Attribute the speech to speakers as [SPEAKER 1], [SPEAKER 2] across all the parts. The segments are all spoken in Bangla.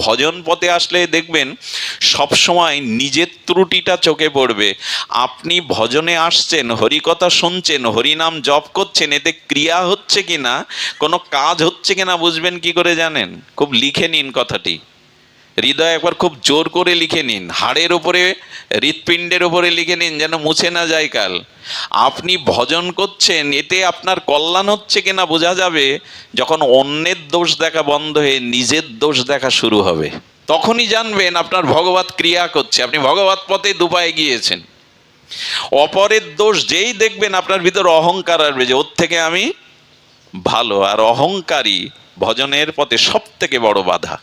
[SPEAKER 1] ভজন পথে আসলে দেখবেন সবসময় নিজের ত্রুটিটা চোখে পড়বে। আপনি ভজনে আসছেন, হরিকথা শুনছেন, হরিনাম জপ করছেন, এতে ক্রিয়া হচ্ছে কিনা, কোনো কাজ হচ্ছে কিনা বুঝবেন কি করে জানেন? খুব লিখে নিন কথাটি, হৃদয় একবার খুব জোর করে লিখে নিন, হাড়ের ওপরে, হৃৎপিণ্ডের ওপরে লিখে নিন, যেন মুছে না যায় কাল। আপনি ভজন করছেন, এতে আপনার কল্যাণ হচ্ছে কিনা বোঝা যাবে যখন অন্যের দোষ দেখা বন্ধ হয়ে নিজের দোষ দেখা শুরু হবে। তখনই জানবেন আপনার ভগবত ক্রিয়া করছে, আপনি ভগবত পথে দুপায়ে গিয়েছেন। অপরের দোষ যেই দেখবেন আপনার ভিতর অহংকার আসবে যে ওর থেকে আমি ভালো, আর অহংকারী ভজনের পথে সব থেকে বড় বাধা।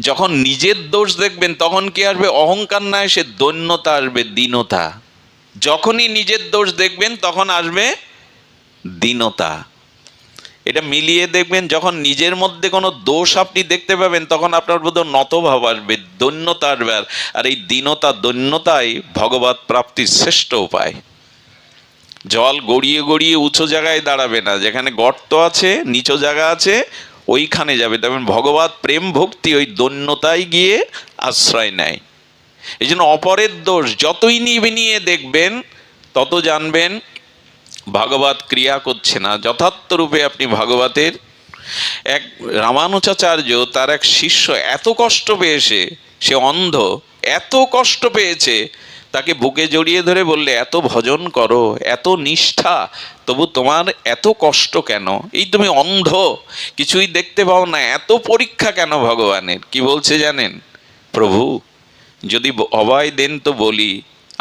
[SPEAKER 1] যখন নিজের দোষ দেখবেন তখন কি আসবে? অহংকার না এসে দৈন্যতা আসবে, দীনতা। যখনই নিজের দোষ দেখবেন তখন আসবে দীনতা। এটা মিলিয়ে দেখবেন, যখন নিজের মধ্যে কোনো দোষ আপনি দেখতে পাবেন তখন আপনার মধ্যে নতভাব আসবে, দৈন্যতা আসবে। আর এই দীনতা, দৈন্যতাই ভগবত প্রাপ্তির শ্রেষ্ঠ উপায়। জল গড়িয়ে গড়িয়ে উঁচু জায়গায় দাঁড়াবে না, যেখানে গর্ত আছে, নিচু জায়গা আছে, ওইখানে যাবে। তেমন ভগবত প্রেম ভক্তি ওই দৈন্যতায় গিয়ে আশ্রয় নেয়। এই জন্য অপরের দোষ যতই নিয়ে দেখবেন তত জানবেন ভাগবত ক্রিয়া করছে না যথার্থ রূপে। আপনি ভাগবতের এক রামানুজাচার্য, তার এক শিষ্য এত কষ্ট পেয়েছে, সে অন্ধ, এত কষ্ট পেয়েছে, তাকে বুকে জড়িয়ে ধরে বললে, এত ভজন করো, এত নিষ্ঠা, তবু তোমার এত কষ্ট কেন? এই তুমি অন্ধ, কিছুই দেখতে পাও না, এত পরীক্ষা কেন ভগবানের? কি বলছে জানেন? প্রভু যদি অভয় দেন তো বলি,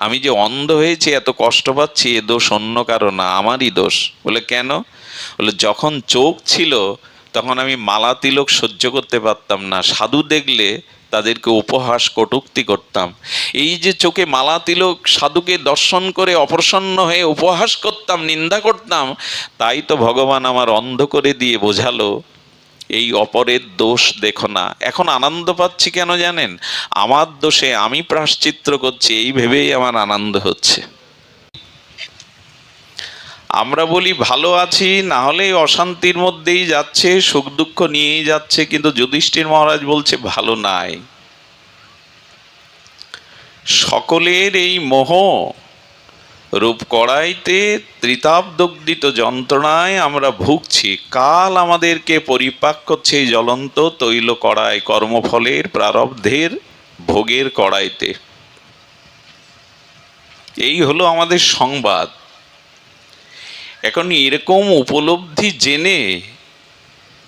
[SPEAKER 1] আমি যে অন্ধ হয়েছি, এত কষ্ট পাচ্ছি, এ দোষ অন্য কারো না, আমারই দোষ। বলে কেন? বলে যখন চোখ ছিল তখন আমি মালা তিলক সহ্য করতে পারতাম না, সাধু দেখলে তাদেরকে উপহাস কটূক্তি করতাম। এই যে চোখে মালা তিলক, সাধুকে দর্শন করে অপ্রসন্ন হয়ে উপহাস করতাম, নিন্দা করতাম, তাই তো ভগবান আমার অন্ধ করে দিয়ে বোঝালো এই অপরের দোষ দেখো না। এখন আনন্দ পাচ্ছি কেন জানেন? আমার দোষে আমি প্রায়শ্চিত্ত করছি, এই ভেবেই আমার আনন্দ হচ্ছে। আমরা বলি ভালো আছি, না হলে অশান্তির মধ্যেই যাচ্ছে, সুখ দুঃখ নিয়েই যাচ্ছে, কিন্তু যুধিষ্ঠির মহারাজ বলছে ভালো নাই। সকলের এই মোহ রূপ কড়াইতে ত্রিতাপদগ্ধিত যন্ত্রণায় আমরা ভুগছি। কাল আমাদেরকে পরিপাক করছে এই জ্বলন্ত তৈল কড়াই, কর্মফলের প্রারব্ধের ভোগের কড়াইতে। এই হলো আমাদের সংবাদ। এখন এরকম উপলব্ধি জেনে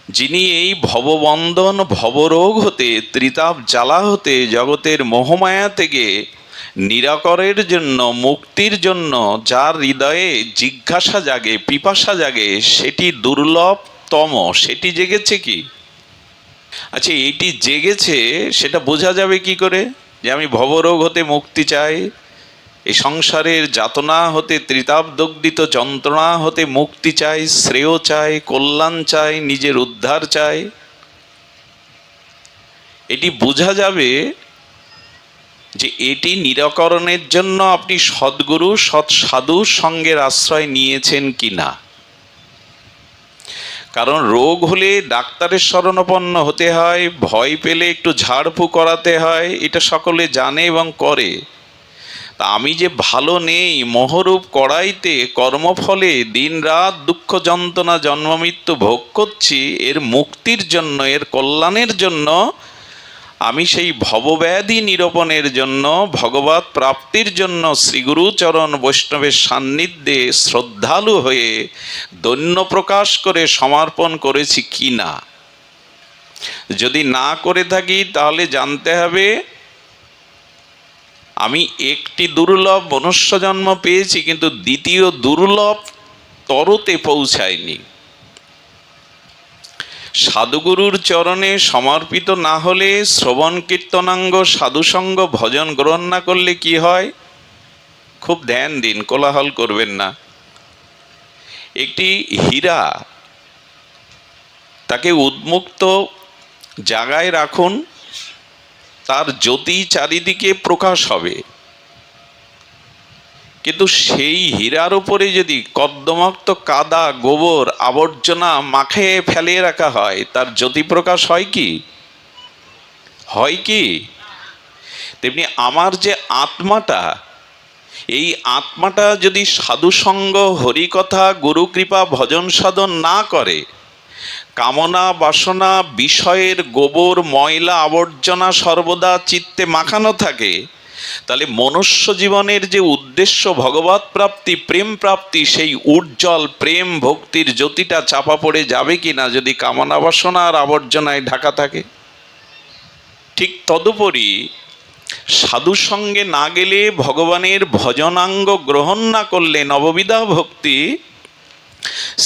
[SPEAKER 1] যিনি এই ভববন্ধন ভবরোগ হতে, ত্রিতাপ জ্বালা হতে, জগতের মোহমায়া থেকে নিরাকরের জন্য, মুক্তির জন্য যার হৃদয়ে জিজ্ঞাসা জাগে, পিপাসা জাগে, সেটি দুর্লভতম, সেটি জেগেছে কি? আচ্ছা, এইটি জেগেছে সেটা বোঝা যাবে কি করে যে আমি ভবরোগ হতে মুক্তি চাই, এই সংসারের যাতনা হতে, ত্রিতাপদগ্ধিত যন্ত্রণা হতে মুক্তি চাই, শ্রেয় চাই, কল্যাণ চাই, নিজের উদ্ধার চাই? এটি বোঝা যাবে যে এটি নিরাকরণের জন্য আপনি সদ্গুরু, সৎ সাধুর সঙ্গের আশ্রয় নিয়েছেন কি না। কারণ রোগ হলে ডাক্তারের শরণাপন্ন হতে হয়, ভয় পেলে একটু ঝাড়ফুঁ করাতে হয়, এটা সকলে জানে এবং করে। তা আমি যে ভালো নেই, মোহরূপ কড়াইতে কর্মফলে দিন রাত দুঃখ যন্ত্রণা জন্ম মৃত্যু ভোগ করছি, এর মুক্তির জন্য, এর কল্যাণের জন্য, আমি সেই ভবব্যাধি নিরূপণের জন্য, ভগবত প্রাপ্তির জন্য শ্রীগুরু চরণ বৈষ্ণবের সান্নিধ্যে শ্রদ্ধালু হয়ে দৈন্য প্রকাশ করে সমর্পণ করেছি কি না। যদি না করে থাকি তাহলে জানতে হবে আমি একটি দুর্লভ মনুষ্য জন্ম পেয়েছি, কিন্তু দ্বিতীয় দুর্লভ তরতে পৌঁছায়নি। সাধুগুরুর চরণে সমর্পিত না হলে, শ্রবণ কীর্তনাঙ্গ সাধুসঙ্গ ভজন গ্রহণ না করলে কি হয়? খুব ধ্যান দিন, কোলাহল করবেন না। একটি হীরা, তাকে উন্মুক্ত জায়গায় রাখুন, তার জ্যোতি চারিদিকে প্রকাশ হবে, কিন্তু সেই হীরার উপরে যদি কর্দমাক্ত কাদা, গোবর, আবর্জনা মাখে ফেলে রাখা হয়, তার জ্যোতি প্রকাশ হয় কি? হয় কি? তেমনি আমার যে আত্মাটা, এই আত্মাটা যদি সাধুসঙ্গ, হরিকথা, গুরুকৃপা, ভজন সাধন না করে, কামনা বাসনা বিষয়ের গোবর ময়লা আবর্জনা সর্বদা চিত্তে মাখানো থাকে, তাহলে মনুষ্য জীবনের যে উদ্দেশ্য ভগবৎ প্রাপ্তি, প্রেম প্রাপ্তি, সেই উজ্জ্বল প্রেম ভক্তির জ্যোতিটা চাপা পড়ে যাবে কিনা যদি কামনা বাসনা আর আবর্জনায় ঢাকা থাকে। ঠিক তদুপরি সাধু সঙ্গে না গেলে, ভগবানের ভজনাঙ্গ গ্রহণ না করলে, নববিধা ভক্তি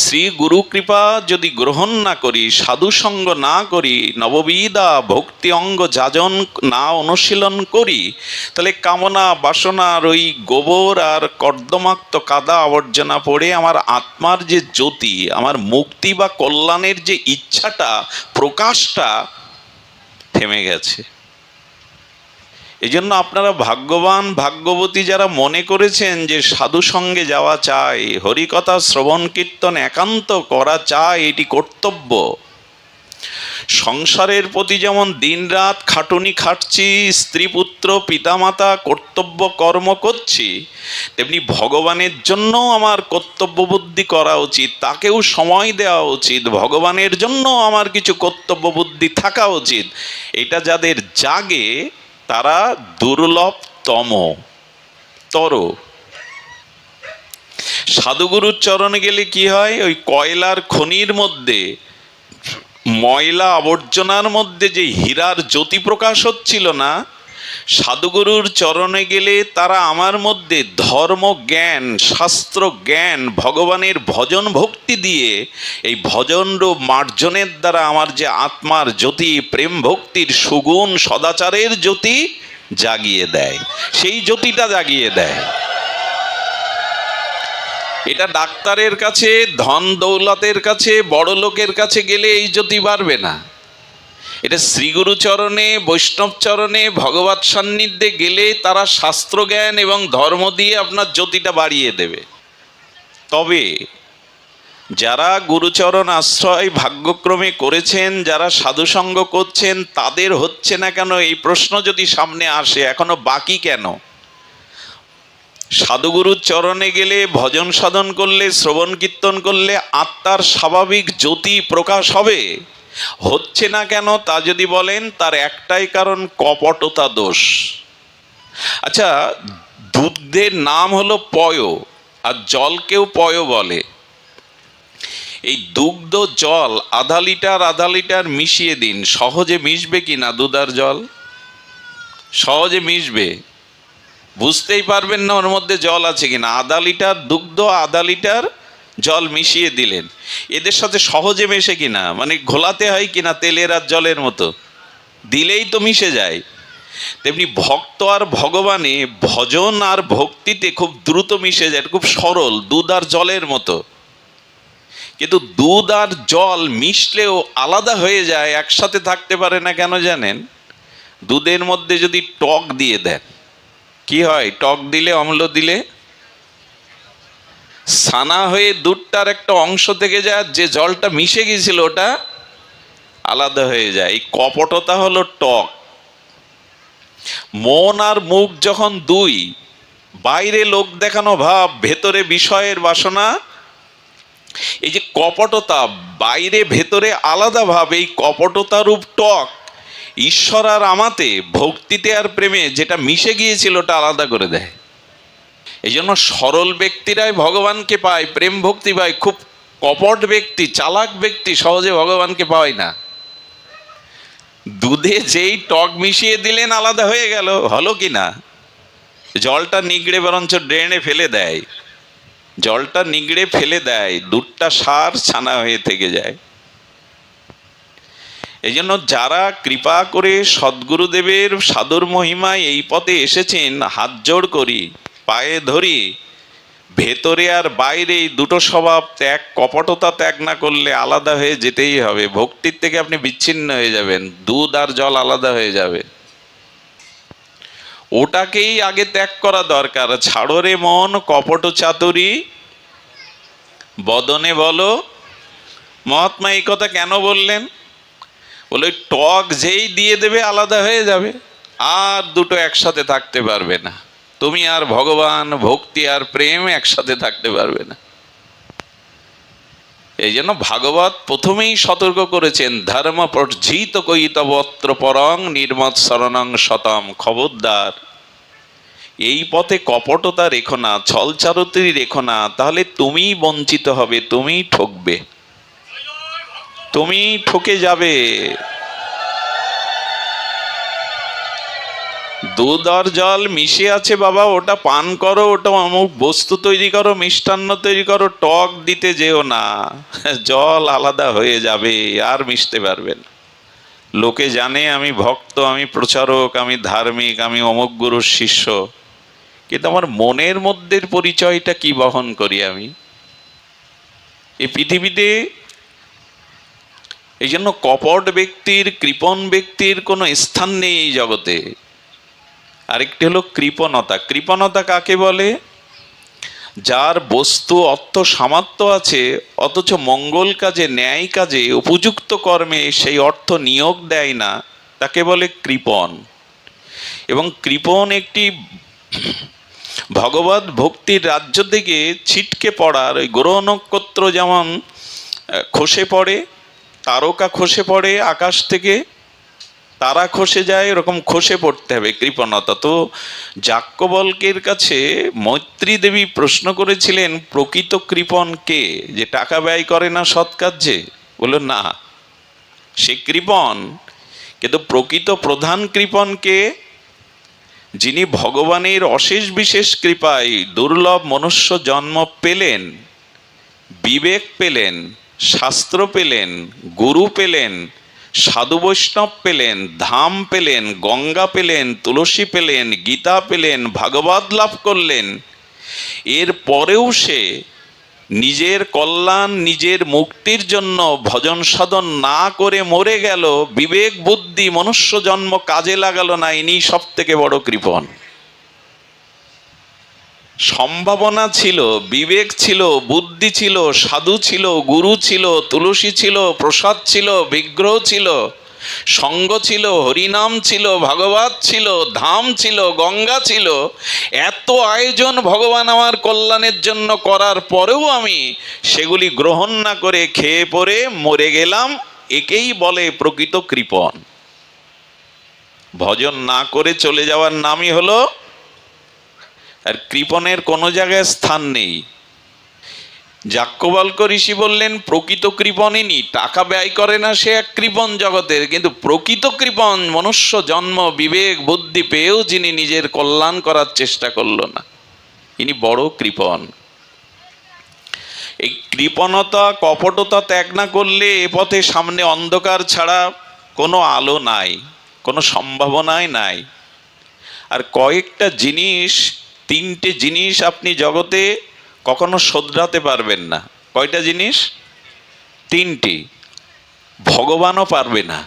[SPEAKER 1] শ্রী গুরু কৃপা যদি গ্রহণ না করি, সাধু সঙ্গ না করি, নববিধা ভক্তি অঙ্গ যাজন না অনুশীলন করি, তাহলে কামনা বাসনার ওই গোবর আর কর্দমাক্ত কাদা আবর্জনা পড়ে আমার আত্মার যে জ্যোতি, আমার মুক্তি বা কল্যাণের যে ইচ্ছাটা, প্রকাশটা থেমে গেছে। এই জন্য আপনারা ভাগ্যবান, ভাগ্যবতী যারা মনে করেছেন যে সাধু সঙ্গে যাওয়া চাই, হরিকথা শ্রবণ কীর্তন একান্ত করা চাই, এটি কর্তব্য। সংসারের প্রতি যেমন দিনরাত খাটুনি খাটছি, স্ত্রী পুত্র পিতামাতা কর্তব্য কর্ম করছি, তেমনি ভগবানের জন্য আমার কর্তব্য বুদ্ধি করা উচিত, তাকেও সময় দেওয়া উচিত, ভগবানের জন্য আমার কিছু কর্তব্য বুদ্ধি থাকা উচিত। এটা যাদের জাগে তারা দুর্লভতম তর। সাধুগুরুর চরণে গেলে কি হয়, ওই কয়লার খনির মধ্যে ময়লা আবর্জনার মধ্যে যে হীরার জ্যোতি প্রকাশ হচ্ছিল না, সাধুগুরুর চরণে গেলে তারা আমার মধ্যে ধর্ম জ্ঞান, শাস্ত্র জ্ঞান, ভগবানের ভজন ভক্তি দিয়ে এই ভজন রূপ মার্জনের দ্বারা আমার যে আত্মার জ্যোতি, প্রেম ভক্তির সুগুণ সদাচারের জ্যোতি জাগিয়ে দেয়, সেই জ্যোতিটা জাগিয়ে দেয়। এটা ডাক্তারের কাছে, ধন দৌলতের কাছে, বড় লোকের কাছে গেলে এই জ্যোতি বাড়বে না। এটা শ্রীগুরু চরণে, বৈষ্ণব চরণে, ভগবৎ সান্নিধ্যে গেলে তারা শাস্ত্র জ্ঞান এবং ধর্ম দিয়ে আপনার জ্যোতিটা বাড়িয়ে দেবে। তবে যারা গুরুচরণ আশ্রয় ভাগ্যক্রমে করেছেন, যারা সাধুসঙ্গ করছেন, তাদের হচ্ছে না কেন, এই প্রশ্ন যদি সামনে আসে, এখনো বাকি কেন? সাধুগুরুর চরণে গেলে, ভজন সাধন করলে, শ্রবণ কীর্তন করলে আত্মার স্বাভাবিক জ্যোতি প্রকাশ হবে, হচ্ছে না কেন তা যদি বলেন, তার একটাই কারণ, কপটতা দোষ। আচ্ছা, দুধের নাম হলো পয়, আর জলকেও পয় বলে। এই দুগ্ধ জল আধা লিটার মিশিয়ে দিন, সহজে মিশবে কিনা দুধ আর জল? সহজে মিশবে? বুঝতেই পারবেন না ওর মধ্যে জল আছে কিনা। আধা লিটার দুগ্ধ, আধা লিটার জল মিশিয়ে দিলেন, এদের সাথে সহজে মেশে কিনা, মানে ঘোলাতে হয় কিনা তেলের আর জলের মতো, দিলেই তো মিশে যায়। তেমনি ভক্ত আর ভগবানে, ভজন আর ভক্তিতে খুব দ্রুত মিশে যায়, খুব সরল, দুধ আর জলের মতো। কিন্তু দুধ আর জল মিশলেও আলাদা হয়ে যায়, একসাথে থাকতে পারে না। কেন জানেন? দুধের মধ্যে যদি টক দিয়ে দেন, কি হয়? টক দিলে, অম্ল দিলে ছানা হয়ে দুধটার একটা অংশ থেকে যায়, যে জলটা মিশে গিয়েছিল ওটা আলাদা হয়ে যায়। এই কপটতা হলো টক। মন আর মুখ যখন দুই, বাইরে লোক দেখানো ভাব, ভেতরে বিষয়ের বাসনা, এই যে কপটতা, বাইরে ভেতরে আলাদা ভাব, এই কপটতা রূপ টক ঈশ্বর আর আমাতে, ভক্তিতে আর প্রেমে যেটা মিশে গিয়েছিল ওটা আলাদা করে দেয়। এই জন্য সরল ব্যক্তিরাই ভগবানকে পায়, প্রেম ভক্তি পায়। খুব কপট ব্যক্তি, চালাক ব্যক্তি সহজে ভগবানকে পায় না। দুধে যেই টক মিশিয়ে দিলেন আলাদা হয়ে গেল, হলো কি না? জলটা নিগড়ে বরঞ্চ ড্রেনে ফেলে দেয়, জলটা নিগড়ে ফেলে দেয়, দুধটা সার ছানা হয়ে থেকে যায়। এই জন্য যারা কৃপা করে সদ্গুরুদেবের সাধুর মহিমায় এই পথে এসেছেন, হাত জোড় করি, পায়ে ধরি, ভেতরে আর বাইরে এই দুটো স্বভাব ত্যাগ, কপটতা ত্যাগ না করলে আলাদা হয়ে যেতেই হবে। ভক্তির থেকে আপনি বিচ্ছিন্ন হয়ে যাবেন, দুধ আর জল আলাদা হয়ে যাবে। ওটাকেই আগে ত্যাগ করা দরকার। ছাড়ো রে মন কপট চাতুরী, বদনে বলো। মহাত্মা এই কথা কেন বললেন? বলে টক যেই দিয়ে দেবে আলাদা হয়ে যাবে, আর দুটো একসাথে থাকতে পারবে না। তুমি আর ভগবান, ভক্তি আর প্রেম একসাথে থাকতে পারবে না। এই জন্য ভাগবত প্রথমেই সতর্ক করেছেন, ধর্ম পর্জিত কৈতবত্র পরং নির্মৎ শরণং শতম। খবরদার, এই পথে কপটতা রেখো না, ছলচারতি রেখো না, তাহলে তুমিই বঞ্চিত হবে, তুমিই ঠকবে, তুমি ঠকে যাবে। দুধ আর জল মিশে আছে বাবা, ওটা পান করো, ওটা অমুক বস্তু তৈরি করো, মিষ্টান্ন তৈরি করো, টক দিতে যেও না, জল আলাদা হয়ে যাবে, আর মিশতে পারবেন। লোকে জানে আমি ভক্ত, আমি প্রচারক, আমি ধার্মিক, আমি অমুক গুরুর শিষ্য, কিন্তু আমার মনের মধ্যে পরিচয়টা কি বহন করি আমি? এই পৃথিবীতে এই জন্য কপট ব্যক্তির, কৃপণ ব্যক্তির কোনো স্থান নেই এই জগতে। আরেকটি হলো কৃপণতা। কৃপণতা কাকে বলে? যার বস্তু অর্থ সামর্থ্য আছে, অথচ মঙ্গল কাজে, ন্যায় কাজে, উপযুক্ত কর্মে সেই অর্থ নিয়োগ দেয় না, তাকে বলে কৃপণ। এবং কৃপণ একটি ভগবত ভক্তির রাজ্য থেকে ছিটকে পড়ার, ওই গ্রহ নক্ষত্র যেমন খসে পড়ে, তারকা খসে পড়ে আকাশ থেকে, তারা খসে যায়, এরকম খসে পড়তে হবে কৃপণতা। তো যাজ্ঞবল্ক্যের কাছে মৈত্রী দেবী প্রশ্ন করেছিলেন, প্রকৃত কৃপণ কে? যে টাকা ব্যয় করে না সৎ কার্যে? বলল না, সে কৃপণ। কিন্তু প্রকৃত প্রধান কৃপণ কে? যিনি ভগবানের অশেষ বিশেষ কৃপায় দুর্লভ মনুষ্য জন্ম পেলেন, বিবেক পেলেন, শাস্ত্র পেলেন, গুরু পেলেন, সাধু বৈষ্ণব পেলেন, ধাম পেলেন, গঙ্গা পেলেন, তুলসী পেলেন, গীতা পেলেন, ভাগবত লাভ করলেন। এর পরেও সে নিজের কল্যাণ, নিজের মুক্তির জন্য ভজন সাধন না করে মরে গেল, বিবেক বুদ্ধি মনুষ্য জন্ম কাজে লাগালো না, ইনি সব থেকে বড় কৃপণ। সম্ভাবনা ছিল, বিবেক ছিল, বুদ্ধি ছিল, সাধু ছিল, গুরু ছিল, তুলসী ছিল, প্রসাদ ছিল, বিগ্রহ ছিল, সঙ্গ ছিল, হরিনাম ছিল, ভাগবত ছিল, ধাম ছিল, গঙ্গা ছিল, এত আয়োজন ভগবান আমার কল্যাণের জন্য করার পরেও আমি সেগুলি গ্রহণ না করে খেয়ে পরে মরে গেলাম, একেই বলে প্রকৃত কৃপণ। ভজন না করে চলে যাওয়ার নামই হলো, আর কৃপণের কোনো জায়গায় স্থান নেই। যাজ্ঞবল্ক্য ঋষি বললেন, প্রকৃত কৃপণিনী টাকা ব্যয় করে না, সে এক কৃপণ জগতের। কিন্তু প্রকৃত কৃপণ মনুষ্য জন্ম, বিবেক বুদ্ধি পেয়েও যিনি নিজের কল্যাণ করার চেষ্টা করল না, ইনি বড় কৃপণ। এই কৃপণতা, কপটতা ত্যাগ না করলে এ পথে সামনে অন্ধকার ছাড়া কোনো আলো নাই, কোনো সম্ভাবনাই নাই। আর কয়েকটা জিনিস, তিনটে জিনিস আপনি জগতে কখনো শোধরাতে পারবেন না। কয়টা জিনিস? তিনটি। ভগবানও পারবে না।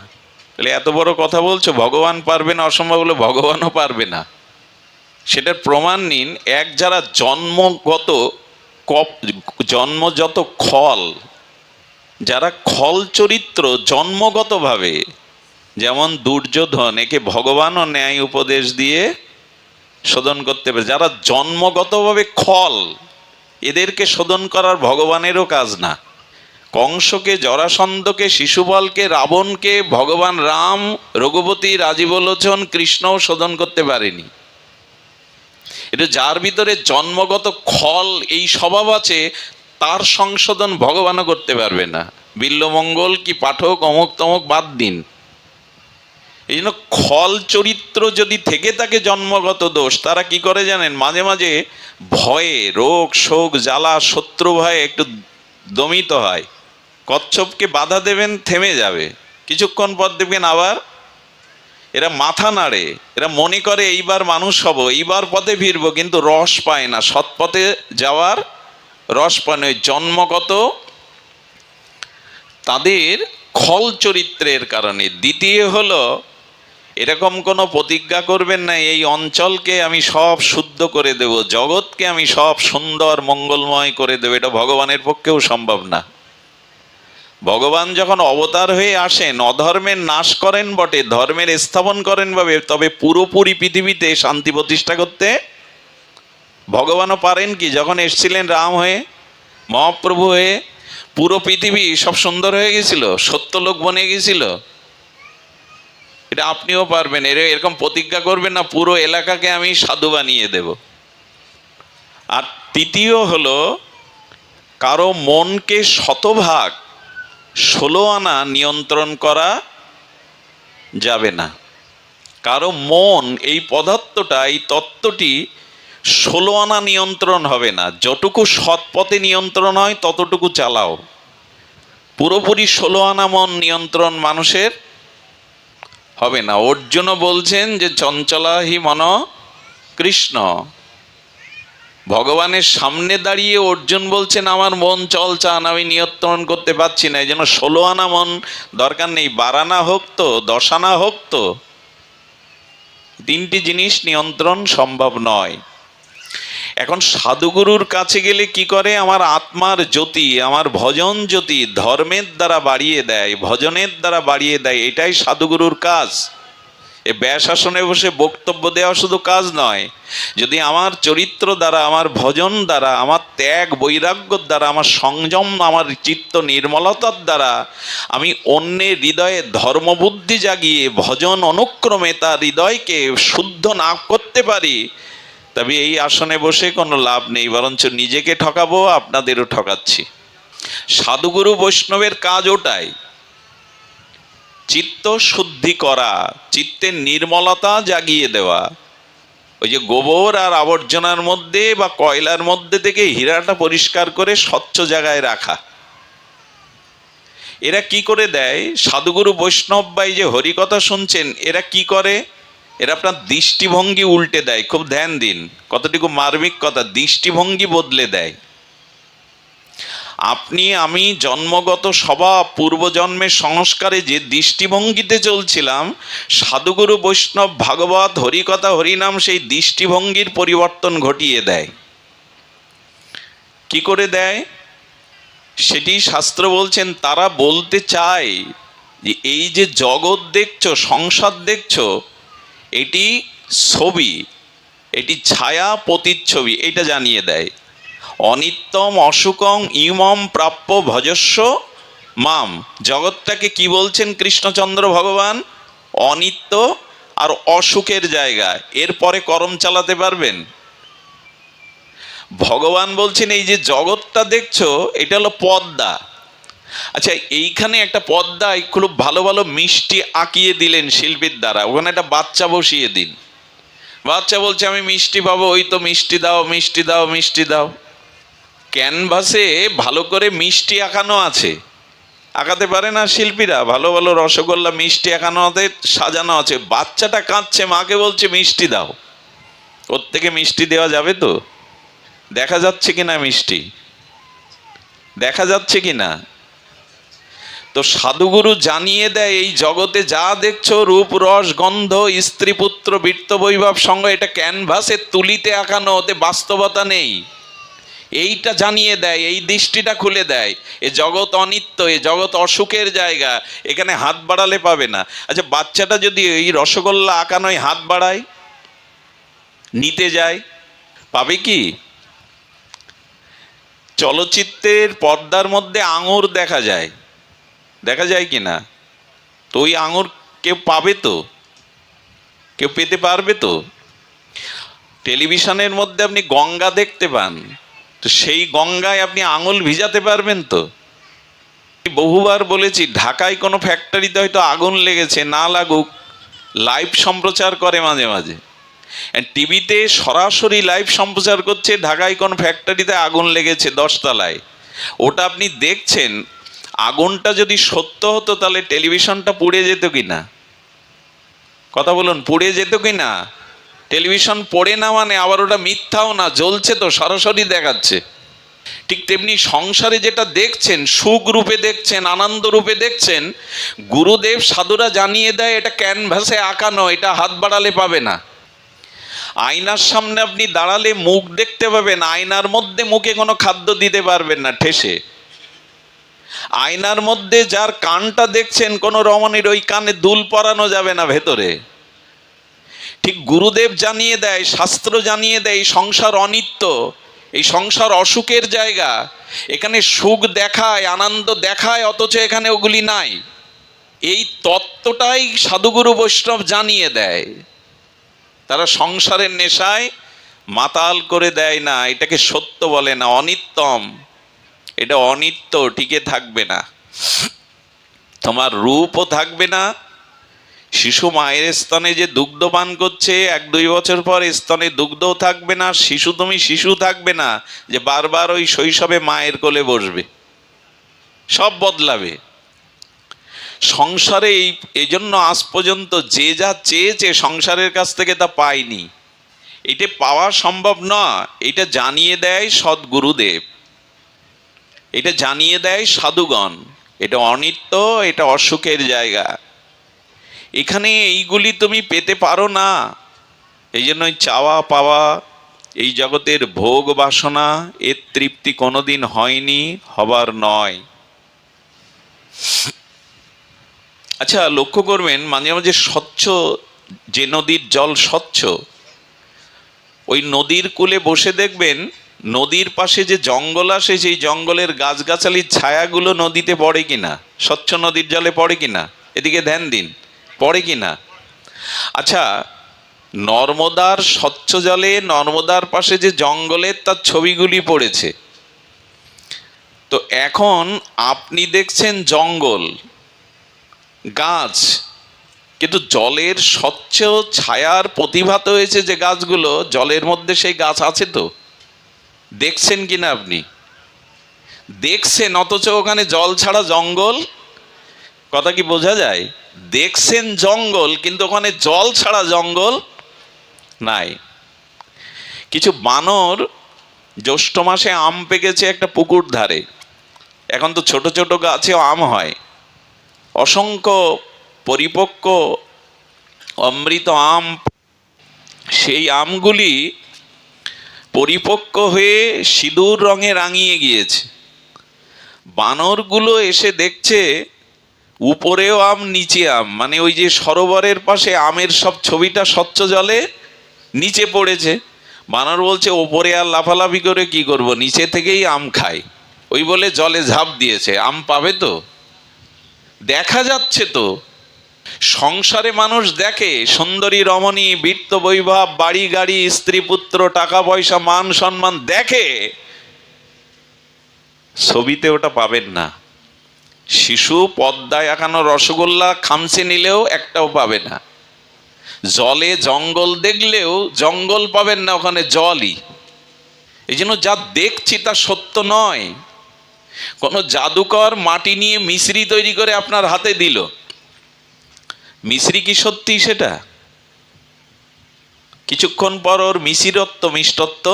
[SPEAKER 1] তাহলে এত বড় কথা বলছো, ভগবান পারবে না, অসম্ভব হলে ভগবানও পারবে না। সেটার প্রমাণ নিন। এক, যারা জন্মগত জন্মগত খল, যারা খল চরিত্র জন্মগতভাবে, যেমন দুর্যোধন, একে ভগবানও ন্যায় উপদেশ দিয়ে শোধন করতে পারে। যারা জন্মগতভাবে খল, এদেরকে শোধন করার ভগবানেরও কাজ না। কংসকে, জরাসন্ধকে, শিশুপালকে, রাবণকে ভগবান রাম, রঘুপতি, রাজীবলোচন, কৃষ্ণও শোধন করতে পারেনি। এটা যার ভিতরে জন্মগত খল, এই স্বভাব আছে, তার সংশোধন ভগবানও করতে পারবে না। বিল্বমঙ্গল কি পাঠক, অমুক তমুক বাদ দিন। এই জন্য খল চরিত্র যদি থেকে থাকে, জন্মগত দোষ, তারা কি করে জানেন? মাঝে মাঝে ভয়ে, রোগ শোক জ্বালা শত্রু ভয়ে একটু দমিত হয়। কচ্ছপকে বাধা দেবেন, থেমে যাবে, কিছুক্ষণ পর দেখবেন আবার এরা মাথা নাড়ে, এরা মনে করে এইবার মানুষ হব, এইবার পথে ফিরবো, কিন্তু রস পায় না, সৎ পথে যাওয়ার রস পায় না। জন্মগত তাদের খল চরিত্রের কারণে। দ্বিতীয় হলো, এরকম কোনো প্রতিজ্ঞা করবেন না এই অঞ্চলকে আমি সব শুদ্ধ করে দেব, জগৎকে আমি সব সুন্দর মঙ্গলময় করে দেব, এটা ভগবানের পক্ষেও সম্ভব না। ভগবান যখন অবতার হয়ে আসেন, অধর্মের নাশ করেন বটে, ধর্মের স্থাপন করেন ভাবে, তবে পুরোপুরি পৃথিবীতে শান্তি প্রতিষ্ঠা করতে ভগবানও পারেন কি? যখন এসেছিলেন রাম হয়ে, মহাপ্রভু হয়ে, পুরো পৃথিবী সব সুন্দর হয়ে গেছিল, সত্যলোক বনে গেছিল। এটা আপনিও পারবেন। এরকম প্রতিজ্ঞা করবেন না, পুরো এলাকাকে আমি সাধু বানিয়ে দেব। আর তৃতীয় হলো, কারো মনকে শতভাগ 16 আনা নিয়ন্ত্রণ করা যাবে না। কারো মন, এই পদার্থটা, এই তত্ত্বটি 16 আনা নিয়ন্ত্রণ হবে না। যতটুকু সৎ পথে নিয়ন্ত্রণ হয় ততটুকু চালাও। পুরোপুরি 16 আনা মন নিয়ন্ত্রণ মানুষের হবে না। অর্জুনও বলছেন যে চঞ্চলা হি মন কৃষ্ণ। ভগবানের সামনে দাঁড়িয়ে অর্জুন বলছেন আমার মন চলচান, আমি নিয়ন্ত্রণ করতে পারছি না, এই জন্য 16 আনা মন দরকার নেই, 12 আনা হোক তো, 10 আনা হোক তো, 3টি জিনিস নিয়ন্ত্রণ সম্ভব নয়। এখন সাধুগুরুর কাছে গেলে কি করে? আমার আত্মার জ্যোতি, আমার ভজন জ্যোতি ধর্মের দ্বারা বাড়িয়ে দেয়, ভজনের দ্বারা বাড়িয়ে দেয়। এটাই সাধুগুরুর কাজ। এ ব্যাসাসনে বসে বক্তব্য দেওয়া শুধু কাজ নয়। যদি আমার চরিত্র দ্বারা, আমার ভজন দ্বারা, আমার ত্যাগ বৈরাগ্যর দ্বারা, আমার সংযম, আমার চিত্ত নির্মলতার দ্বারা আমি অন্যের হৃদয়ে ধর্মবুদ্ধি জাগিয়ে ভজন অনুক্রমে তার হৃদয়কে শুদ্ধ না করতে পারি, তবে এই আসনে বসে কোনো লাভ নেই, বরঞ্চ নিজেকে ঠকাবো, আপনাদেরও ঠকাচ্ছি। সাধুগুরু বৈষ্ণবের কাজ ওটাই, চিত্ত শুদ্ধি করা, চিত্তের নির্মলতা জাগিয়ে দেওয়া। ওই যে গোবর আর আবর্জনার মধ্যে বা কয়লার মধ্যে থেকে হীরাটা পরিষ্কার করে স্বচ্ছ জায়গায় রাখা। এরা কি করে দেয়? সাধুগুরু বৈষ্ণব বা এই যে হরিকথা শুনছেন, এরা কি করে? এরা আপনার দৃষ্টিভঙ্গি উল্টে দেয়। খুব ধ্যান দিন, কতটুকু মার্মিক কথা। দৃষ্টিভঙ্গি বদলে দেয়। আপনি আমি জন্মগত স্বভাব, পূর্বজন্মের সংস্কারে যে দৃষ্টিভঙ্গিতে চলছিলাম, সাধুগুরু বৈষ্ণব ভাগবত হরিকথা হরিনাম সেই দৃষ্টিভঙ্গির পরিবর্তন ঘটিয়ে দেয়। কি করে দেয় সেটি শাস্ত্র বলছেন। তারা বলতে চায় যে এই যে জগৎ দেখছো, সংসার দেখছো, এটি ছবি, এটি ছায়া প্রতিচ্ছবি, এটা জানিয়ে দেয়। অনিত্যম অসুকং ইমম প্রাপ্য ভজস্ব মাম। জগৎটাকে কি বলছেন কৃষ্ণচন্দ্র ভগবান? অনিত্য আর অসুখের জায়গা। এরপরে করম চালাতে পারবেন? ভগবান বলছেন এই যে জগৎটা দেখছো, এটা হলো পদ্মা। আচ্ছা, এইখানে একটা পদ্মায় খুব ভালো ভালো মিষ্টি আঁকিয়ে দিলেন শিল্পীর দ্বারা, ওখানে একটা বাচ্চা বসিয়ে দিন। বাচ্চা বলছে আমি মিষ্টি পাবো, ওই তো মিষ্টি দাও, মিষ্টি দাও, মিষ্টি দাও। ক্যানভাসে ভালো করে মিষ্টি আঁকানো আছে, আঁকাতে পারে না শিল্পীরা? ভালো ভালো রসগোল্লা মিষ্টি আঁকানো আছে, সাজানো আছে। বাচ্চাটা কাঁদছে, মাকে বলছে মিষ্টি দাও। ওর থেকে মিষ্টি দেওয়া যাবে তো? দেখা যাচ্ছে কিনা মিষ্টি? দেখা যাচ্ছে কিনা? তো সাধুগুরু জানিয়ে দেয় এই জগতে যা দেখছো, রূপ রস গন্ধ স্ত্রী পুত্র বৃত্ত বৈভব সঙ্গ, এটা ক্যানভাসের তুলিতে আঁকানো, ওতে বাস্তবতা নেই। এইটা জানিয়ে দেয়, এই দৃষ্টিটা খুলে দেয়। এ জগৎ অনিত্য, এ জগৎ অসুখের জায়গা, এখানে হাত বাড়ালে পাবে না। আচ্ছা, বাচ্চাটা যদি এই রসগোল্লা আঁকানোয় হাত বাড়ায়, নিতে যায়, পাবে কি? চলচ্চিত্রের পর্দার মধ্যে আঙুর দেখা যায়, দেখা যায় কি না? তো ওই আঙুর কেউ পাবে তো? কেউ পেতে পারবে তো? টেলিভিশনের মধ্যে আপনি গঙ্গা দেখতে পান, তো সেই গঙ্গায় আপনি আঙুল ভিজাতে পারবেন তো? বহুবার বলেছি, ঢাকায় কোনো ফ্যাক্টরিতে হয়তো আগুন লেগেছে, না লাগুক, লাইভ সম্প্রচার করে মাঝে মাঝে। টিভিতে সরাসরি লাইভ সম্প্রচার করছে, ঢাকায় কোন ফ্যাক্টরিতে আগুন লেগেছে 10 তলায়। ওটা আপনি দেখছেন। আগুনটা যদি সত্য হতো তাহলে টেলিভিশনটা পুড়ে যেত কিনা? কথা বলুন, পুড়ে যেত কিনা? টেলিভিশন পড়ে না মানে আবার ওটা মিথ্যাও না, জ্বলছে তো, সরাসরি দেখাচ্ছে। ঠিক তেমনি সংসারে যেটা দেখছেন, সুখ রূপে দেখছেন, আনন্দ রূপে দেখছেন, গুরুদেব সাধুরা জানিয়ে দেয় এটা ক্যানভাসে আঁকানো, এটা হাত বাড়ালে পাবে না। আয়নার সামনে আপনি দাঁড়ালে মুখ দেখতে পাবেন, আয়নার মধ্যে মুখে কোনো খাদ্য দিতে পারবেন না ঠেসে। আয়নার মধ্যে যার কানটা দেখছেন, কোনো রমণীর ওই কানে দুল পরানো যাবে না ভেতরে। ঠিক গুরুদেব জানিয়ে দেয়, শাস্ত্র জানিয়ে দেয়, এই সংসার অনিত্য, এই সংসার অসুখের জায়গা। এখানে সুখ দেখায়, আনন্দ দেখায়, অথচ এখানে ওগুলি নাই। এই তত্ত্বটাই সাধুগুরু বৈষ্ণব জানিয়ে দেয়। তারা সংসারের নেশায় মাতাল করে দেয় না, এটাকে সত্য বলে না, অনিত্যম। এটা অনিত্য, টিকে থাকবে না, তোমার রূপও থাকবে না। শিশু মায়ের স্তনে যে দুগ্ধ পান করছে, 1-2 বছর পর স্তনে দুগ্ধও থাকবে না, শিশু তুমি শিশু থাকবে না যে বারবার ওই শৈশবে মায়ের কোলে বসবে। সব বদলাবে। সংসারে এই জন্য আজ পর্যন্ত যে যা চেয়েছে সংসারের কাছ থেকে তা পায়নি। এটা পাওয়া সম্ভব না, এটা জানিয়ে দেয় সদ্গুরুদেব, এটা জানিয়ে দেয় সাধুগণ। এটা অনিত্য, এটা অসুখের জায়গা, এখানে এইগুলি তুমি পেতে পারো না। এই জন্যই চাওয়া পাওয়া, এই জগতের ভোগ বাসনা, এর তৃপ্তি কোনোদিন হয়নি, হবার নয়। আচ্ছা, লক্ষ্য করবেন মাঝে মাঝে স্বচ্ছ, যে নদীর জল স্বচ্ছ, ওই নদীর কূলে বসে দেখবেন নদীর পাশে যে জঙ্গল আসে, সেই জঙ্গলের গাছগাছালির ছায়াগুলো নদীতে পড়ে কিনা, স্বচ্ছ নদীর জলে পড়ে কিনা, এদিকে ধ্যান দিন, পড়ে কিনা। আচ্ছা, নর্মদার স্বচ্ছ জলে নর্মদার পাশে যে জঙ্গলের তার ছবিগুলি পড়েছে। তো এখন আপনি দেখছেন জঙ্গল, গাছ, কিন্তু জলের স্বচ্ছ ছায়ার প্রতিভাত হয়েছে যে গাছগুলো, জলের মধ্যে সেই গাছ আছে তো, দেখছেন কিনা আপনি? দেখছেন, অথচ ওখানে জল ছাড়া জঙ্গল। কথা কি বোঝা যায়? দেখছেন জঙ্গল, কিন্তু ওখানে জল ছাড়া জঙ্গল নাই। কিছু বানর জ্যৈষ্ঠ মাসে আম পেকেছে একটা পুকুর ধারে, এখন তো ছোট ছোট গাছেও আম হয়, অসংখ্য পরিপক্ক অমৃত আম। সেই আমগুলি পরিপক্ক হয়ে সিঁদুর রঙে রাঙিয়ে গিয়েছে। বানরগুলো এসে দেখছে উপরেও আম, নিচে আম, মানে ওই যে সরোবরের পাশে আমের সব ছবিটা স্বচ্ছ জলে নিচে পড়েছে। বানর বলছে ওপরে আর লাফালাফি করে কি করব, নিচে থেকেই আম খাই। ওই বলে জলে ঝাঁপ দিয়েছে, আম পাবে তো, দেখা যাচ্ছে তো। সংসারে মানুষ দেখে সুন্দরী রমণী, বীর্ত বৈভব, বাড়ি গাড়ি, স্ত্রী পুত্র, টাকা পয়সা, মান সম্মান দেখে, ছবিতে ওটা পাবেন না। শিশু পদ্মায় আঁকানো রসগোল্লা খামচে নিলেও একটাও পাবে না। জলে জঙ্গল দেখলেও জঙ্গল পাবেন না, ওখানে জলই। এই জন্য যা দেখছি তা সত্য নয়। কোনো জাদুকর মাটি নিয়ে মিশ্রি তৈরি করে আপনার হাতে দিল, মিশ্রি কি সত্যি সেটা? কিছুক্ষণ পর ওর মিশ্রত্ব, মিষ্টত্ব।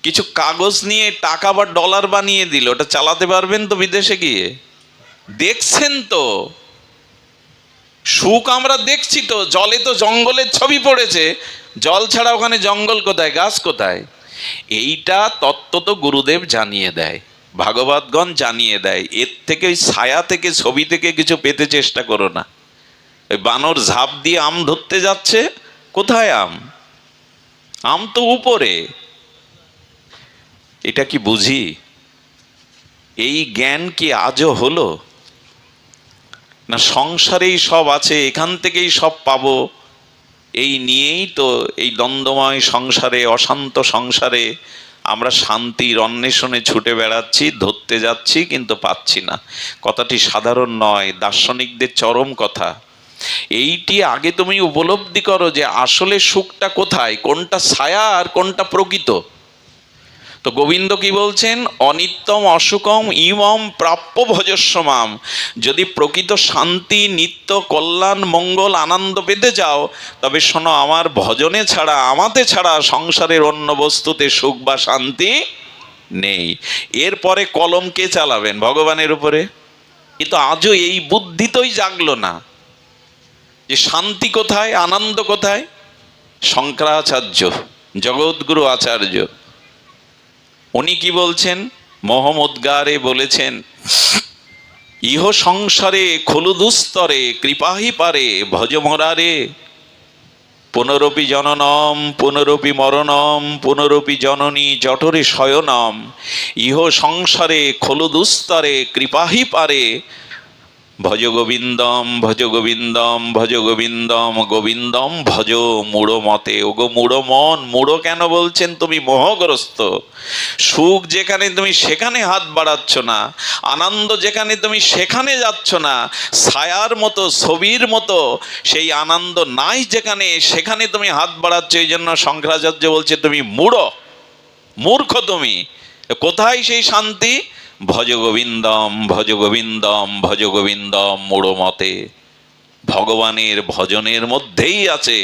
[SPEAKER 1] কিছু কাগজ নিয়ে টাকা বা ডলার বানিয়ে দিল, ওটা চালাতে পারবেন তো বিদেশে গিয়ে? দেখছেন তো, সুখ আমরা দেখছি তো, জলে তো জঙ্গলের ছবি পড়েছে, জল ছাড়া ওখানে জঙ্গল কোথায়, গাছ কোথায়? এইটা তত্ত্ব তো গুরুদেব জানিয়ে দেয়, ভাগবতগণ জানিয়ে দেয়। এর থেকে ওই ছায়া থেকে, ছবি থেকে কিছু পেতে চেষ্টা করো না। ওই বানর ঝাঁপ দিয়ে আম ধরতে যাচ্ছে, কোথায় আম? আম তো উপরে। এটা কি বুঝি? এই জ্ঞান কি আজও হলো? না সংসারেই সব আছে, এখান থেকেই সব পাবো, এই নিয়েই তো এই দ্বন্দ্বময় সংসারে, অশান্ত সংসারে আমরা শান্তির অন্বেষণে ছুটে বেড়াচ্ছি, ধরতে যাচ্ছি, কিন্তু পাচ্ছি না। কথাটি সাধারণ নয়, দার্শনিকদের চরম কথা। এইটি আগে তুমি উপলব্ধি করো যে আসলে সুখটা কোথায়, কোনটা ছায়া আর কোনটা প্রকৃত। তো গোবিন্দ কি বলছেন? অনিত্যম অসুখম ইমম প্রাপ্য ভজস্বমাম। যদি প্রকৃত শান্তি, নিত্য কল্যাণ, মঙ্গল, আনন্দ পেতে চাও, তবে শোনো, আমার ভজনে ছাড়া, আমাতে ছাড়া সংসারের অন্য বস্তুতে সুখ বা শান্তি নেই। এরপরে কলম কে চালাবেন? ভগবানের উপরে। কিন্তু আজও এই বুদ্ধি তোই জাগলো না যে শান্তি কোথায়, আনন্দ কোথায়। শঙ্করাচার্য, জগৎগুরু আচার্য, উনি কি বলছেন? মোহমুদ্গারে বলেছেন, ইহ সংসারে খলুদুস্তরে কৃপাহি পারে ভজ মরারে। পুনরপি জননম পুনরপি মরণম পুনরপি জননী জঠরে শয়নম। ইহ সংসারে খলুদুস্তরে কৃপাহি পারে ভজ গোবিন্দম ভজ গোবিন্দম ভজ গোবিন্দম গোবিন্দম ভজ মূঢ় মতে। ওগো মূঢ় মন, মূঢ় কেন বলছেন? তুমি মোহগ্রস্ত। সুখ যেখানে তুমি সেখানে হাত বাড়াচ্ছ না, আনন্দ যেখানে তুমি সেখানে যাচ্ছ না, ছায়ার মতো ছবির মতো সেই আনন্দ নাই যেখানে সেখানে তুমি হাত বাড়াচ্ছ। এই জন্য শঙ্করাচার্য বলছে তুমি মূঢ়, মূর্খ তুমি। কোথায় সেই শান্তি? ভজ গোবিন্দম ভজ গোবিন্দম ভজ গোবিন্দম মূঢ় মতে। ভগবানের ভজনের মধ্যেই আছে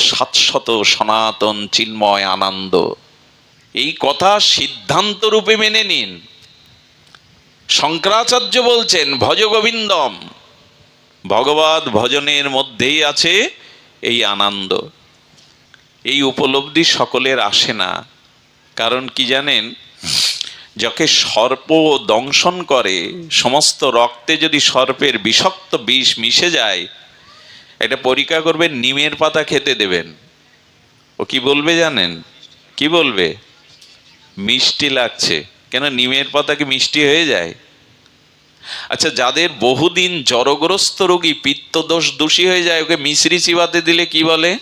[SPEAKER 1] শাশ্বত সনাতন চিন্ময় আনন্দ। এই কথা সিদ্ধান্ত রূপে মেনে নিন। শঙ্করাচার্য বলছেন ভজ গোবিন্দম, ভগবত ভজনের মধ্যেই আছে এই আনন্দ। এই উপলব্ধি সকলের আসে না। কারণ কি জানেন? যাকে সর্প দংশন করে, সমস্ত রক্তে যদি সর্পের বিষাক্ত বিষ মিশে যায়, এটা পরীক্ষা করবেন, নিমের পাতা খেতে দেবেন। ও কি বলবে জানেন? কি বলবে? মিষ্টি লাগছে। কেন? নিমের পাতা কি মিষ্টি হয়ে যায়? আচ্ছা, যাদের বহুদিন জড়গ্রস্ত রোগী পিত্তদোষ দোষী হয়ে যায়, ওকে মিশ্রি চিবাতে দিলে কি বলে?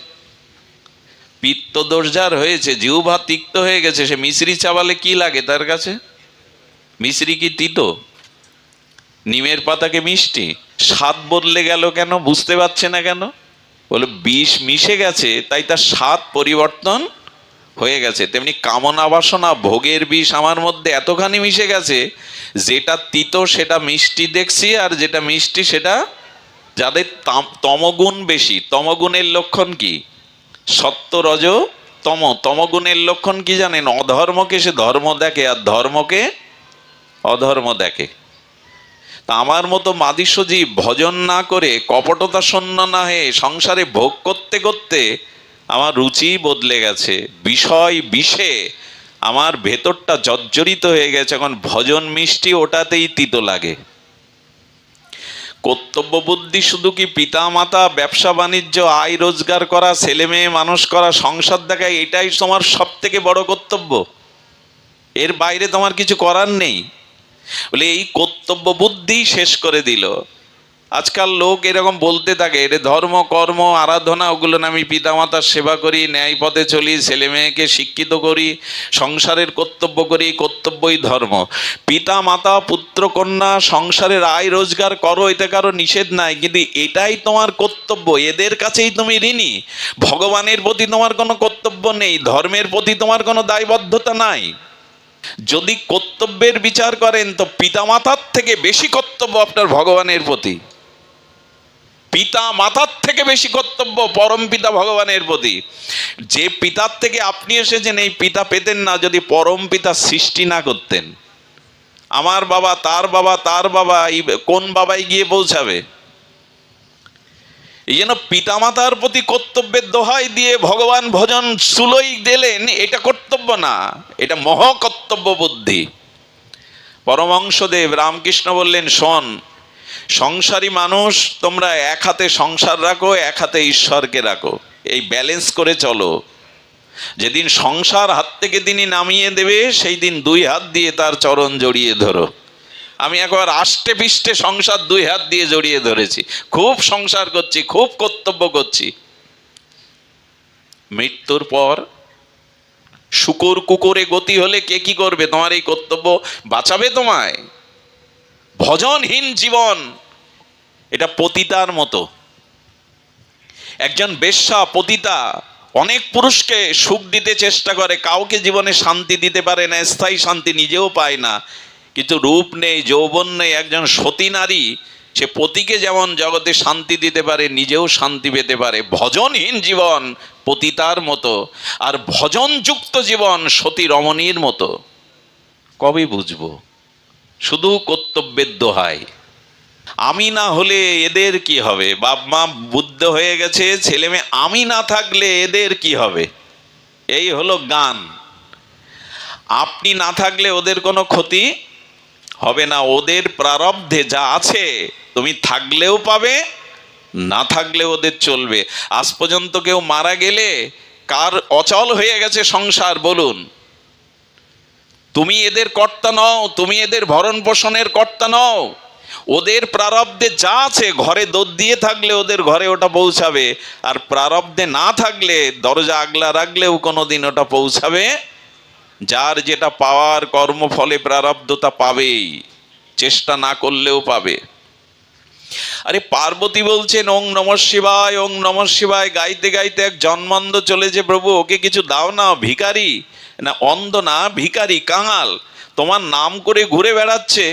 [SPEAKER 1] পিত্তদোষ যার হয়েছে, জিহ্বা তিক্ত হয়ে গেছে, সে মিশ্রি চাবালে কি লাগে তার কাছে? মিশ্রি কি তিতো? নিমের পাতাকে মিষ্টি। স্বাদ বদলে গেল কেন? বুঝতে পারছে না কেন? বলে বিষ মিশে গেছে, তাই তার স্বাদ পরিবর্তন হয়ে গেছে। তেমনি কামনা বাসনা ভোগের বিষ আমার মধ্যে এতখানি মিশে গেছে, যেটা তিতো সেটা মিষ্টি দেখছি, আর যেটা মিষ্টি সেটা। যাদের তমগুণ বেশি, তমগুণের লক্ষণ কি? সত্য রজ তম। তমগুণের লক্ষণ কি জানেন? অধর্মকে সে ধর্ম দেখে, আর ধর্মকে অধর্ম দেখে। তা আমার মতো মাদিসজীব ভজন না করে, কপটতা শূন্য না হয়ে সংসারে ভোগ করতে করতে আমার রুচি বদলে গেছে। বিষয় বিষে আমার ভেতরটা জর্জরিত হয়ে গেছে। এখন ভজন মিষ্টি, ওটাতেই তিতো লাগে। কর্তব্য বুদ্ধি শুধু কি পিতা মাতা, ব্যবসা বাণিজ্য, আয় রোজগার করা, ছেলে মেয়ে মানুষ করা, সংসার দেখা, এটাই তোমার সব থেকে বড় কর্তব্য? এর বাইরে তোমার কিছু করার নেই? বলে এই কর্তব্য বুদ্ধি শেষ করে দিল। আজকাল লোক এরকম বলতে থাকে, এর ধর্ম কর্ম আরাধনা, ওগুলো না, আমি পিতামাতার সেবা করি, ন্যায় পথে চলি, ছেলে মেয়েকে শিক্ষিত করি, সংসারের কর্তব্য করি, কর্তব্যই ধর্ম। পিতা মাতা পুত্র কন্যা সংসারের আয় রোজগার করো, এতে কারো নিষেধ নাই, কিন্তু এটাই তোমার কর্তব্য। এদের কাছেই তুমি ঋণী। ভগবানের প্রতি তোমার কোনো কর্তব্য নেই, ধর্মের প্রতি তোমার কোনো দায়বদ্ধতা নাই। যদি কর্তব্যের বিচার করেন তো পিতামাতার থেকে বেশি কর্তব্য আপনার ভগবানের প্রতি। পিতা মাতার থেকে বেশি কর্তব্য পরম পিতা ভগবানের প্রতি। যে পিতার থেকে আপনি এসেছেন, এই পিতা পেতেন না যদি পরম পিতা সৃষ্টি না করতেন। আমার বাবা, তার বাবা, তার বাবা, এই কোন বাবাই গিয়ে পৌঁছাবে? এই জন্য পিতামাতার প্রতি কর্তব্যের দোহাই দিয়ে ভগবান ভজন সুলই দিলেন। এটা কর্তব্য না, এটা মহকর্তব্য বুদ্ধি। পরমহংসদেব রামকৃষ্ণ বললেন, শোন, সংসারী মানুষ তোমরা এক হাতে সংসার রাখো, এক হাতে ঈশ্বরকে রাখো, এই ব্যালেন্স করে চলো। যেদিন সংসার হাত থেকে তিনি নামিয়ে দেবে, সেই দিন দুই হাত দিয়ে তার চরণ জড়িয়ে ধরো। আমি একবার আষ্টে পিষ্টে সংসার দুই হাত দিয়ে জড়িয়ে ধরেছি, খুব সংসার করছি, খুব কর্তব্য করছি। মৃত্যুর পর শুকুর কুকুরে গতি হলে কে কি করবে? তোমার এই কর্তব্য বাঁচাবে তোমায়? ভজনহীন জীবন এটা পতিতার মতো। একজন বেশ্যা পতিতা অনেক পুরুষকে সুখ দিতে চেষ্টা করে, কাউকে জীবনে শান্তি দিতে পারে না, স্থায়ী শান্তি নিজেও পায় না। কিন্তু রূপ নেই, যৌবন নেই। একজন সতী নারী, সে পতিকে যেমন জগতে শান্তি দিতে পারে, নিজেও শান্তি পেতে পারে। ভজনহীন জীবন পতিতার মতো, আর ভজনযুক্ত জীবন সতী রমণীর মতো। কবে বুঝবো? শুধু কর্তব্যের দোহাই। আমি না হলে এদের কি হবে? বাপ মা বুদ্ধ হয়ে গেছে, ছেলে মেয়ে আমি না থাকলে এদের কি হবে? এই হলো গান। আপনি না থাকলে ওদের কোনো ক্ষতি হবে না। ওদের প্রারব্ধে যা আছে তুমি থাকলেও পাবে, না থাকলেও ওদের চলবে। আজ পর্যন্ত কেউ মারা গেলে কার অচল হয়ে গেছে সংসার বলুন? তুমি এদের কর্তা নও, তুমি এদের ভরণ পোষণের কর্তা নও। ওদের প্রারব্ধে যা আছে, ঘরে দৌড় দিয়ে থাকলে ওদের ঘরে ওটা পৌঁছাবে, আর প্রারব্ধে না থাকলে দরজা আগলা রাখলেও কোনোদিন ওটা পৌঁছাবে। যার যেটা পাওয়ার কর্মফলে প্রারব্ধ তা পাবেই, চেষ্টা না করলেও পাবে। আরে পার্বতী বলছেন ওং নমঃ শিবায়, ওং নমঃ শিবায় গাইতে গাইতে এক জন্মান্ধ চলেছে, প্রভু ওকে কিছু দাও না, ভিখারি না, অন্ধ না, ভিখারি, কাঙাল, তোমার নাম করে ঘুরে বেড়াচ্ছে,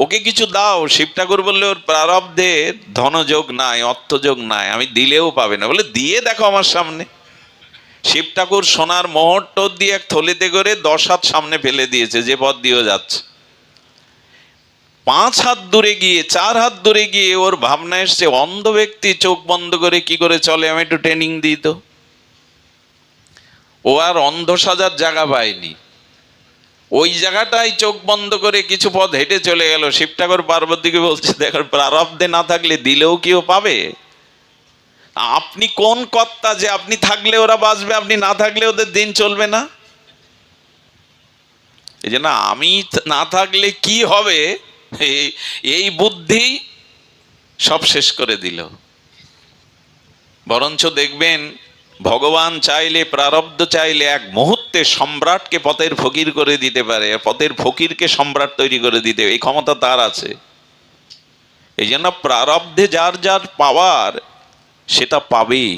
[SPEAKER 1] ওকে কিছু দাও। শিব ঠাকুর বললে ওর প্রারব্ধে ধনযোগ নাই, অর্থযোগ নাই, আমি দিলেও পাবে না। বলে দিয়ে দেখো আমার সামনে। শিব ঠাকুর সোনার মোহর টোর দিয়ে এক থলিতে করে 10 হাত সামনে ফেলে দিয়েছে, যে পথ দিয়েও যাচ্ছে। 5 হাত দূরে গিয়ে, 4 হাত দূরে গিয়ে ওর ভাবনা এসছে, অন্ধ ব্যক্তি চোখ বন্ধ করে কি করে চলে, আমি একটু ট্রেনিং দিই তো। ও আর অন্ধ সাজার জায়গা পায়নি, ওই জায়গাটাই চোখ বন্ধ করে কিছু পথ হেঁটে চলে গেল। শিব ঠাকুর পার্বতীকে বলছে, দেখো প্রারব্ধে না থাকলে দিলেও কেউ পাবে। আপনি কোন কর্তা যে আপনি থাকলে ওরা বাঁচবে, আপনি না থাকলে ওদের দিন চলবে না? এই যে না, আমি না থাকলে কি হবে, এই বুদ্ধি সব শেষ করে দিল। বরঞ্চ দেখবেন ভগবান চাইলে, প্রারব্ধ চাইলে এক মুহূর্তে সম্রাটকে পথের ফকির করে দিতে পারে, পথের ফকিরকে সম্রাট তৈরি করে দিতে, এই ক্ষমতা তার আছে। এই জন্য প্রারব্ধে যার যার পাওয়ার সেটা পাবেই,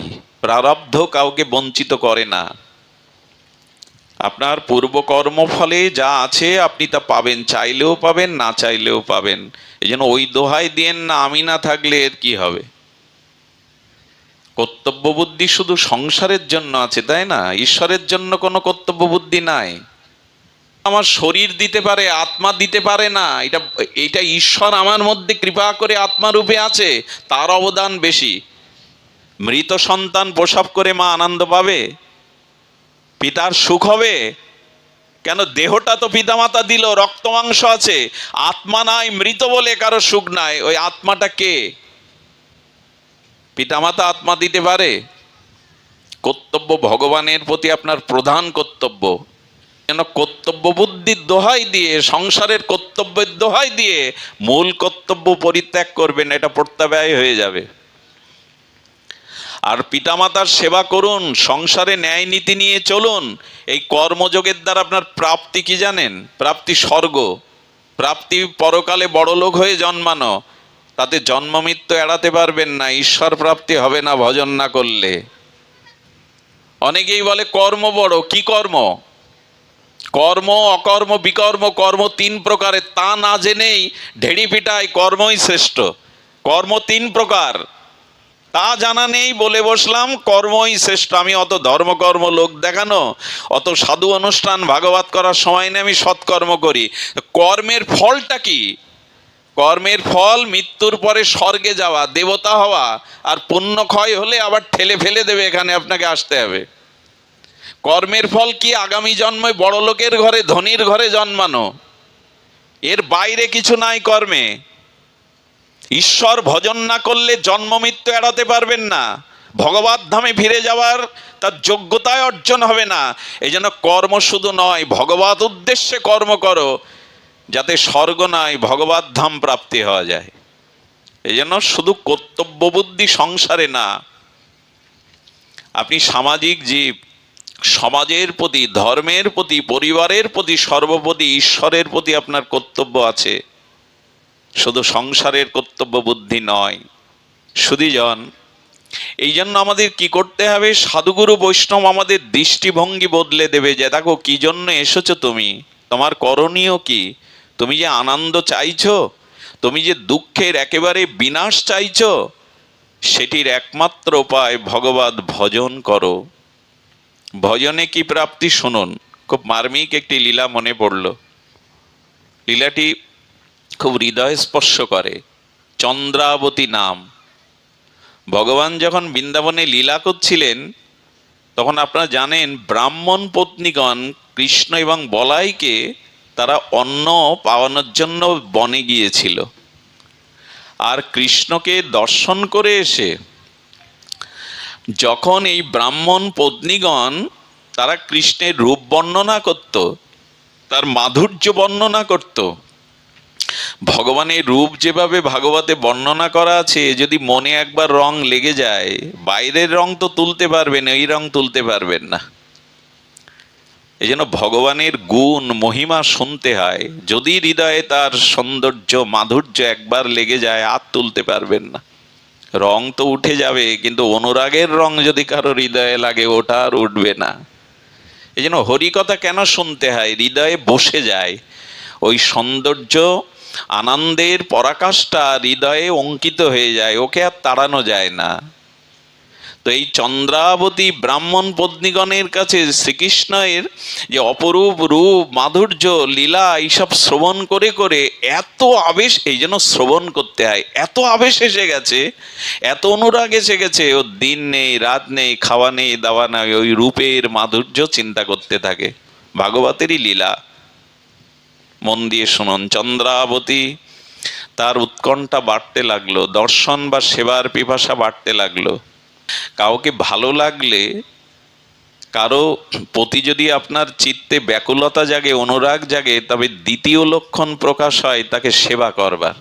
[SPEAKER 1] প্রারব্ধ কাউকে বঞ্চিত করে না। আপনার পূর্বকর্ম ফলে যা আছে আপনি তা পাবেন, চাইলেও পাবেন, না চাইলেও পাবেন। এই জন্য ওই দোহাই দিয়েন না, আমি না থাকলে এর কি হবে। কর্তব্য বুদ্ধি শুধু সংসারের জন্য আছে, তাই না? ঈশ্বরের জন্য কোনো কর্তব্য বুদ্ধি নাই। আমার শরীর দিতে পারে, আত্মা দিতে পারে না, এটা ঈশ্বর আমার মধ্যে কৃপা করে আত্মারূপে আছে, তার অবদান বেশি। মৃত সন্তান প্রসব করে মা আনন্দ পাবে, পিতার সুখ হবে কেন? দেহটা তো পিতামাতা দিল, রক্ত মাংস আছে, আত্মা নাই, মৃত বলে কারো সুখ নাই। ওই আত্মাটা কে? পিতামাতা আত্মা দিতে পারে? কর্তব্য ভগবানের প্রতি আপনার প্রধান কর্তব্য। যেন কর্তব্য বুদ্ধির দোহাই দিয়ে, সংসারের কর্তব্যের দোহাই দিয়ে মূল কর্তব্য পরিত্যাগ করবেন, এটা প্রত্যাব্যয় হয়ে যাবে। আর পিতামাতার সেবা করুন, সংসারে ন্যায় নীতি নিয়ে চলুন। এই কর্মযোগের দ্বারা আপনার প্রাপ্তি কি জানেন? প্রাপ্তি স্বর্গ, প্রাপ্তি পরকালে বড় লোক হয়ে জন্মানো। তাতে জন্ম মৃত্যু এড়াতে পারবেন না, ঈশ্বর প্রাপ্তি হবে না ভজন না করলে। অনেকেই বলে কর্ম বড়, কি কর্ম? কর্ম, অকর্ম, বিকর্ম, কর্ম 3 প্রকারের, তা না জেনেই ঢেড়ি পিটায় কর্মই শ্রেষ্ঠ। কর্ম 3 প্রকার, তা জানা নেই, বলে বসলাম কর্মই শ্রেষ্ঠ। আমি অত ধর্মকর্ম লোক দেখানো, অত সাধু অনুষ্ঠান ভাগবত করার সময় নেই, আমি সৎকর্ম করি। কর্মের ফলটা কি? কর্মের ফল মৃত্যুর পরে স্বর্গে যাওয়া, দেবতা হওয়া, আর পুণ্য ক্ষয় হলে আবার ঠেলে ফেলে দেবে, এখানে আপনাকে আসতে হবে। কর্মের ফল কি? আগামী জন্মে বড় লোকের ঘরে, ধনীর ঘরে জন্মানো। এর বাইরে কিছু নাই কর্মে। ঈশ্বর ভজন না করলে জন্ম মৃত্যু এড়াতে পারবেন না, ভগবত ধামে ফিরে যাওয়ার তার যোগ্যতায় অর্জন হবে না। এই জন্য কর্ম শুধু নয়, ভগবত উদ্দেশ্যে কর্ম করো, যাতে স্বর্গ নয় ভগবত ধাম প্রাপ্তি হওয়া যায়। এই জন্য শুধু কর্তব্য বুদ্ধি সংসারে না, আপনি সামাজিক জীব, সমাজের প্রতি, ধর্মের প্রতি, পরিবারের প্রতি, সর্বোপরি ঈশ্বরের প্রতি আপনার কর্তব্য আছে। শুধু সংসারের কর্তব্য বুদ্ধি নয়। শুধুজন, এই জন্য আমাদের কি করতে হবে? সাধুগুরু বৈষ্ণব আমাদের দৃষ্টিভঙ্গি বদলে দেবে, যে দেখো কি জন্য এসেছো তুমি, তোমার করণীয় কি, তুমি যে আনন্দ চাইছো, তুমি যে দুঃখের একেবারে বিনাশ চাইছো, সেটির একমাত্র উপায় ভগবত ভজন করো। ভজনে কি প্রাপ্তি শুনুন। খুব মার্মিক একটি লীলা মনে পড়ল। লীলাটি খুব হৃদয় স্পর্শ করে। চন্দ্রাবতী নাম। ভগবান যখন বৃন্দাবনে লীলা করছিলেন, তখন আপনারা জানেন ব্রাহ্মণ পত্নীগণ কৃষ্ণ এবং বলাইকে তারা অন্ন পাওয়ানোর জন্য বনে গিয়েছিল, আর কৃষ্ণকে দর্শন করে এসে যখন এই ব্রাহ্মণ পত্নীগণ তারা কৃষ্ণের রূপ বর্ণনা করত, তার মাধুর্য বর্ণনা করত, ভগবানের রূপ যেভাবে ভাগবতে বর্ণনা করা আছে, যদি মনে একবার রং লেগে যায়, বাইরের রং তো তুলতে পারবেন, এই রং তুলতে পারবেন না। এই জন্য ভগবানের গুণ মহিমা শুনতে হয়, যদি হৃদয়ে তার সৌন্দর্য মাধুর্য একবার লেগে যায়, আর তুলতে পারবেন না। রং তো উঠে যাবে, কিন্তু অনুরাগের রং যদি কারো হৃদয়ে লাগে, ওটা আর উঠবে না। এই জন্য হরিকথা কেন শুনতে হয়? হৃদয়ে বসে যায় ওই সৌন্দর্য, আনন্দের পরাকাষ্ঠা হৃদয়ে অঙ্কিত হয়ে যায়, ওকে আর তাড়ানো যায় না। তো এই চন্দ্রাবতী ব্রাহ্মণ পত্নীগণের কাছে শ্রীকৃষ্ণের যে অপরূপ রূপ মাধুর্য লীলা এইসব শ্রবণ করে করে এত আবেশ, এই জন্য শ্রবণ করতে হয়, এত আবেশ এসে গেছে, এত অনুরাগ এসে গেছে, ও দিন নেই রাত নেই, খাওয়া নেই দাওয়া নেই, ওই রূপের মাধুর্য চিন্তা করতে থাকে। ভাগবতেরই লীলা, মন দিয়ে শুনুন। চন্দ্রাবতী তার উৎকণ্ঠা বাড়তে লাগলো, দর্শন বা সেবার পিপাসা বাড়তে লাগলো। কাউকে ভালো লাগলে, কারো প্রতি যদি আপনার চিত্তে ব্যাকুলতা জাগে, অনুরাগ জাগে, তবে দ্বিতীয় লক্ষণ প্রকাশ হয় তাকে সেবা করবার,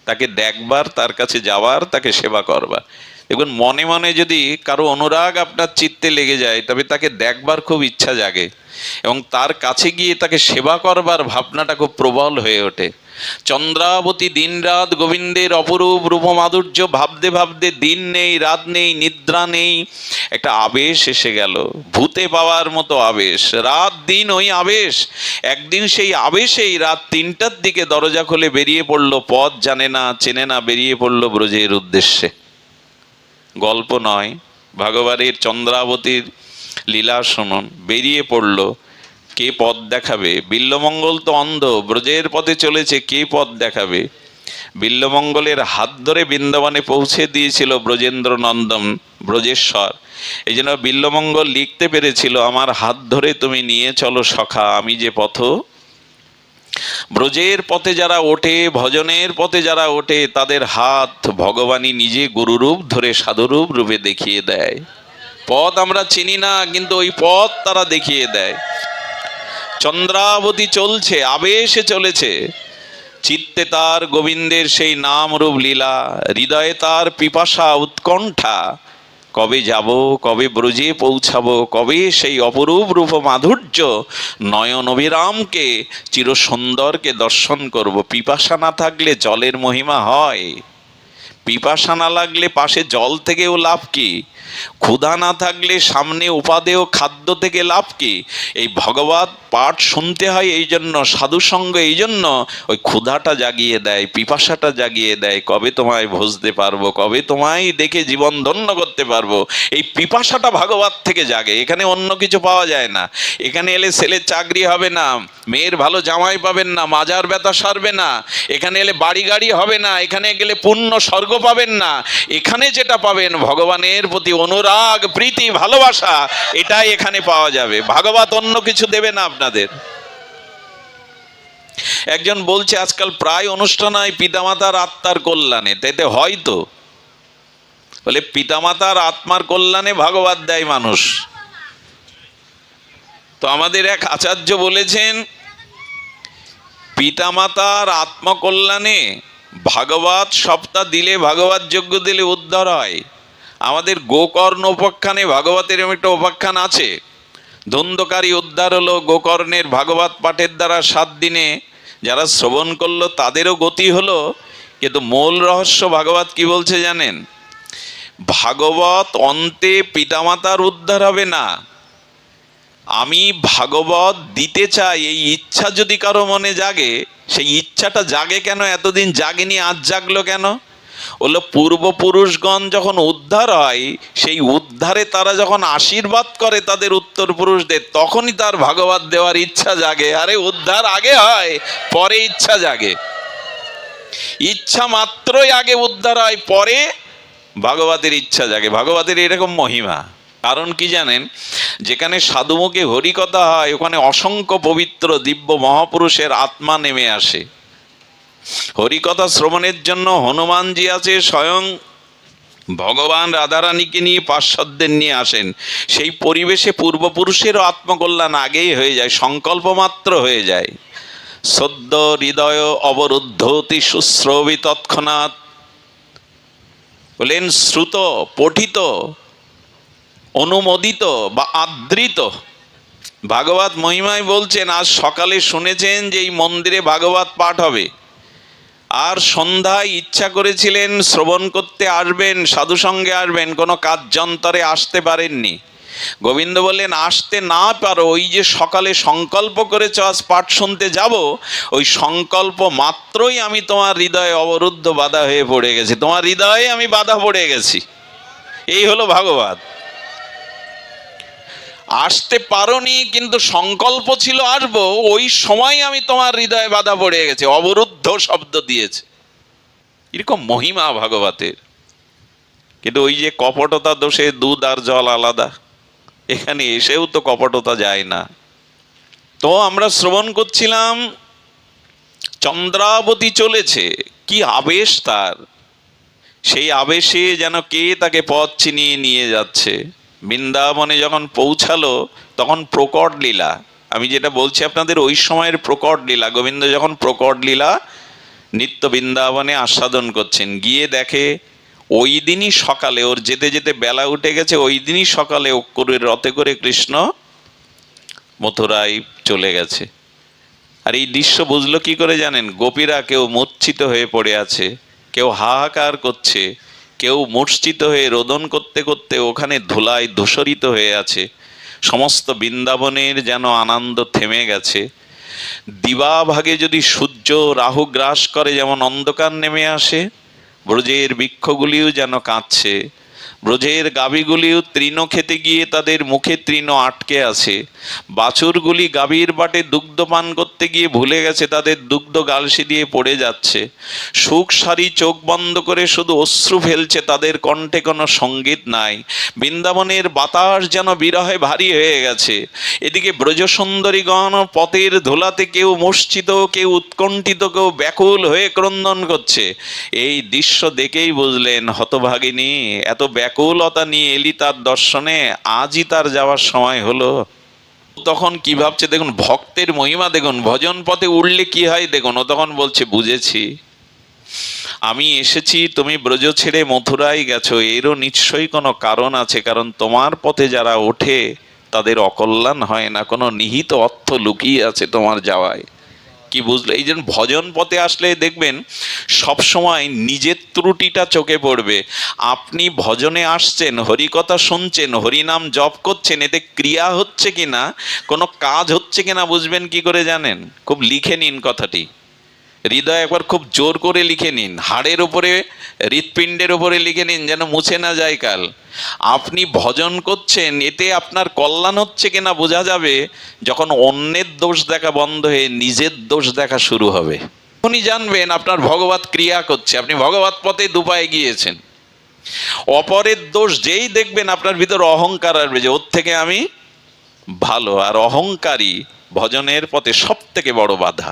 [SPEAKER 1] তাকে দেখবার, তার কাছে যাওয়ার, তাকে সেবা করবার। দেখুন, মনে মনে যদি কারো অনুরাগ আপনার চিত্তে লেগে যায়, তবে তাকে দেখবার খুব ইচ্ছা জাগে, এবং তার কাছে গিয়ে তাকে সেবা করবার ভাবনাটা খুব প্রবল হয়ে ওঠে। চন্দ্রাবতী দিন রাত গোবিন্দের অপরূপ রূপ মাধুর্য ভাবতে ভাবতে দিন নেই রাত নেই নিদ্রা নেই, একটা আবেশ এসে গেল, ভূতে পাওয়ার মতো আবেশ, রাত দিন ওই আবেশ। একদিন সেই আবেশেই রাত 3টার দিকে দরজা খুলে বেরিয়ে পড়লো, পথ জানে না চেনে না, বেরিয়ে পড়লো ব্রজের উদ্দেশ্যে। গল্প নয়, ভগবানের চন্দ্রাবতীর লীলা শুনুন। বেরিয়ে পড়লো, কে পথ দেখাবে? বিল্বমঙ্গল তো অন্ধ, ব্রজের পথে চলেছে, কে পথ দেখাবে? বিল্বমঙ্গলের হাত ধরে বৃন্দাবনে পৌঁছে দিয়েছিল ব্রজেন্দ্র নন্দন ব্রজেশ্বর। এই জন্য বিল্বমঙ্গল লিখতে পেরেছিল, আমার হাত ধরে তুমি নিয়ে চলো সখা, আমি যে পথ। ব্রজের পথে যারা ওঠে, ভজনের পথে যারা ওঠে, তাদের হাত ভগবানই নিজে গুরুরূপ ধরে সাধুরূপ রূপে দেখিয়ে দেয়। পথ আমরা চিনি না, কিন্তু ওই পথ তারা দেখিয়ে দেয়। চন্দ্রাবতী চলছে, আবেশে চলেছে, চিত্তে তার গোবিন্দের সেই নাম রূপ লীলা, হৃদয়ে তার পিপাসা উৎকণ্ঠা, কবে যাব, কবে ব্রজে পৌঁছাবো, কবে সেই অপরূপ রূপ মাধুর্য নয়ন অভিরামকে চির সুন্দরকে দর্শন করব। পিপাসা না থাকলে জলের মহিমা হয়? পিপাসা না লাগলে পাশে জল থেকেও লাভ কি? ক্ষুধা না থাকলে সামনে উপাদেয় খাদ্য থেকে লাভ কি? এই ভগবত পাঠ শুনতে হয় এই জন্য, সাধুসঙ্গ এই জন্য ওই ক্ষুধাটা জাগিয়ে দেয়, পিপাসাটা জাগিয়ে দেয়, কবে তোমায় ভজতে পারবো, কবে তোমায় দেখে জীবন ধন্য করতে পারবো। এই পিপাসাটা ভাগবত থেকে জাগে, এখানে অন্য কিছু পাওয়া যায় না। এখানে এলে ছেলের চাকরি হবে না, মেয়ের ভালো জামাই পাবেন না, মাজার ব্যথা সারবে না, এখানে এলে বাড়ি গাড়ি হবে না, এখানে গেলে পুণ্য স্বর্গ পাবেন না। এখানে যেটা পাবেন ভগবানের প্রতি অনুরাগ, প্রীতি, ভালোবাসা, এটাই এখানে পাওয়া যাবে। ভাগবত অন্য কিছু দেবে না আপনাদের। একজন বলছে আজকাল প্রায় অনুষ্ঠান হয় পিতামাতার আত্মার কল্যাণে, তাইতে হয়তো বলে পিতামাতার আত্মার কল্যাণে ভাগবত দেয় মানুষ। তো আমাদের এক আচার্য বলেছেন, পিতামাতার আত্মকল্যাণে ভাগবত সপ্তাহ দিলে, ভাগবত যজ্ঞ দিলে উদ্ধার হয়। আমাদের গোকর্ণ উপাখ্যানে ভাগবতের একটা উপাখ্যান আছে, ধুন্ধকারী উদ্ধার হলো গোকর্ণের ভাগবত পাঠের দ্বারা। 7 দিনে যারা শ্রবণ করলো তাদেরও গতি হলো। কিন্তু মূল রহস্য ভাগবত কি বলছে জানেন? ভাগবত অন্তে পিতামাতার উদ্ধার হবে না, আমি ভাগবত দিতে চাই এই ইচ্ছা যদি কারো মনে জাগে, সেই ইচ্ছাটা জাগে কেন? এতদিন জাগেনি, আজ জাগলো কেন? বললো পূর্বপুরুষগণ যখন উদ্ধার হয়, সেই উদ্ধারে তারা যখন আশীর্বাদ করে তাদের উত্তর পুরুষদের, তখনই তার ভাগবত দেওয়ার ইচ্ছা জাগে। আরে উদ্ধার আগে হয়, পরে ইচ্ছা জাগে। ইচ্ছা মাত্রই আগে উদ্ধার হয়, পরে ভাগবতের ইচ্ছা জাগে। ভাগবতের এরকম মহিমা। কারণ কি জানেন? যেখানে সাধুমুখে হরিকথা হয় ওখানে অসংখ্য পবিত্র দিব্য মহাপুরুষের আত্মা নেমে আসে। হরিকথা শ্রবণের জন্য হনুমানজি আছে, স্বয়ং ভগবান রাধারানীকে নিয়ে পার্শ্বদের নিয়ে আসেন। সেই পরিবেশে পূর্বপুরুষেরও আত্মকল্যাণ আগেই হয়ে যায়, সংকল্প মাত্র হয়ে যায়। সদ্য হৃদয় অবরুদ্ধ অতি শুশ্রবি তৎক্ষণাৎ, বলেন শ্রুত পঠিত অনুমোদিত বা আদৃত। ভাগবত মহিমায় বলছেন, আজ সকালে শুনেছেন যে এই মন্দিরে ভাগবত পাঠ হবে, আর সন্ধ্যায় ইচ্ছা করেছিলেন শ্রবণ করতে আসবেন, সাধু সঙ্গে আসবেন, কোনো কার্যান্তরে আসতে পারেননি। গোবিন্দ বললেন, আসতে না পারো, ওই যে সকালে সংকল্প করেছ আজ পাঠ শুনতে যাব, ওই সংকল্প মাত্রই আমি তোমার হৃদয়ে অবরুদ্ধ বাধা হয়ে পড়ে গেছি, তোমার হৃদয়ে আমি বাধা পড়ে গেছি। এই হলো ভাগবত। আসতে পারোনি কিন্তু সংকল্প ছিল আসবো, ওই সময় আমি তোমার হৃদয়ে বাধা পড়ে গেছে, অবরুদ্ধ শব্দ দিয়েছে। এরকম মহিমা ভাগবতের। কিন্তু ওই যে কপটতা দোষে দুধ আর জল আলাদা, এখানে এসেও তো কপটতা যায় না। তো আমরা শ্রবণ করছিলাম, চন্দ্রাবতী চলেছে, কি আবেশ তার, সেই আবেশে যেন কে তাকে পথ চিনিয়ে নিয়ে যাচ্ছে। বৃন্দাবনে যখন পৌঁছালো তখন প্রকট লীলা, আমি যেটা বলছি আপনাদের ওই সময়ের প্রকট লীলা, গোবিন্দ যখন প্রকট লীলা নিত্য বৃন্দাবনে আস্বাদন করছেন, গিয়ে দেখে ওই দিনই সকালে, ওর যেতে যেতে বেলা উঠে গেছে, ওই দিনই সকালে অক্ষরের রথে করে কৃষ্ণ মথুরায় চলে গেছে। আর এই দৃশ্য বুঝলো কি করে জানেন? গোপীরা কেউ মূর্ছিত হয়ে পড়ে আছে, কেউ হাহাকার করছে, কেউ মূর্ছিত হয়ে রোদন করতে করতে ওখানে ধুলায় ধূসরিত হয়ে আছে। সমস্ত বৃন্দাবনের যেন আনন্দ থেমে গেছে। দিবাভাগে যদি সূর্য রাহু গ্রাস করে যেমন অন্ধকার নেমে আসে, ব্রজের বৃক্ষগুলিও যেন কাঁদছে, ব্রজের গাভীগুলিও তৃণ খেতে গিয়ে তাদের মুখে তৃণ আটকে আছে, বাছুরগুলি গাভীর বাটে দুগ্ধ পান করতে গিয়ে ভুলে গেছে তাদের দুগ্ধ গালসি দিয়ে পড়ে যাচ্ছে, সুখ সারি চোখ বন্ধ করে শুধু অশ্রু ফেলছে, তাদের কণ্ঠে কোনো সঙ্গীত নাই। বৃন্দাবনের বাতাস যেন বিরহে ভারী হয়ে গেছে। এদিকে ব্রজসুন্দরীগণ পথের ধুলাতে কেউ মূর্ছিত, কেউ উৎকণ্ঠিত, কেউ ব্যাকুল হয়ে ক্রন্দন করছে। এই দৃশ্য দেখেই বুঝলেন, হতভাগিনী এত ব্যাকুলতা নিয়ে এলি তার দর্শনে, আজই তার যাওয়ার সময় হলো। তখন কি ভাবছে দেখুন, ভক্তের মহিমা দেখুন, ভজন পথে উঠলে কি হয় দেখুন। ও তখন বলছে, বুঝেছি, আমি এসেছি, তুমি ব্রজ ছেড়ে মথুরায় গেছো, এরও নিশ্চয়ই কোনো কারণ আছে, কারণ তোমার পথে যারা ওঠে তাদের অকল্যাণ হয় না, কোনো নিহিত অর্থ লুকিয়ে আছে তোমার যাওয়ায়। কি বুঝলো? এই জন্য ভজন পথে আসলে দেখবেন সব সময় নিজের ত্রুটিটা চোখে পড়বে। আপনি ভজনে আসছেন, হরিকথা শুনছেন, হরিনাম জপ করছেন, এতে ক্রিয়া হচ্ছে কিনা, কোনো কাজ হচ্ছে কিনা বুঝবেন কি করে জানেন? খুব লিখে নিন কথাটি, হৃদয় একবার খুব জোর করে লিখে নিন, হাড়ের উপরে, হৃৎপিণ্ডের উপরে লিখে নিন, যেন মুছে না যায় কাল। আপনি ভজন করছেন, এতে আপনার কল্যাণ হচ্ছে কিনা বোঝা যাবে যখন অন্যের দোষ দেখা বন্ধ হয়ে নিজের দোষ দেখা শুরু হবে। উনি জানবেন আপনার ভগবত ক্রিয়া করছে, আপনি ভগবত পথে দুপায়ে গিয়েছেন। অপরের দোষ যেই দেখবেন আপনার ভিতর অহংকার আসবে যে ওর থেকে আমি ভালো, আর অহংকারী ভজনের পথে সব থেকে বড় বাধা।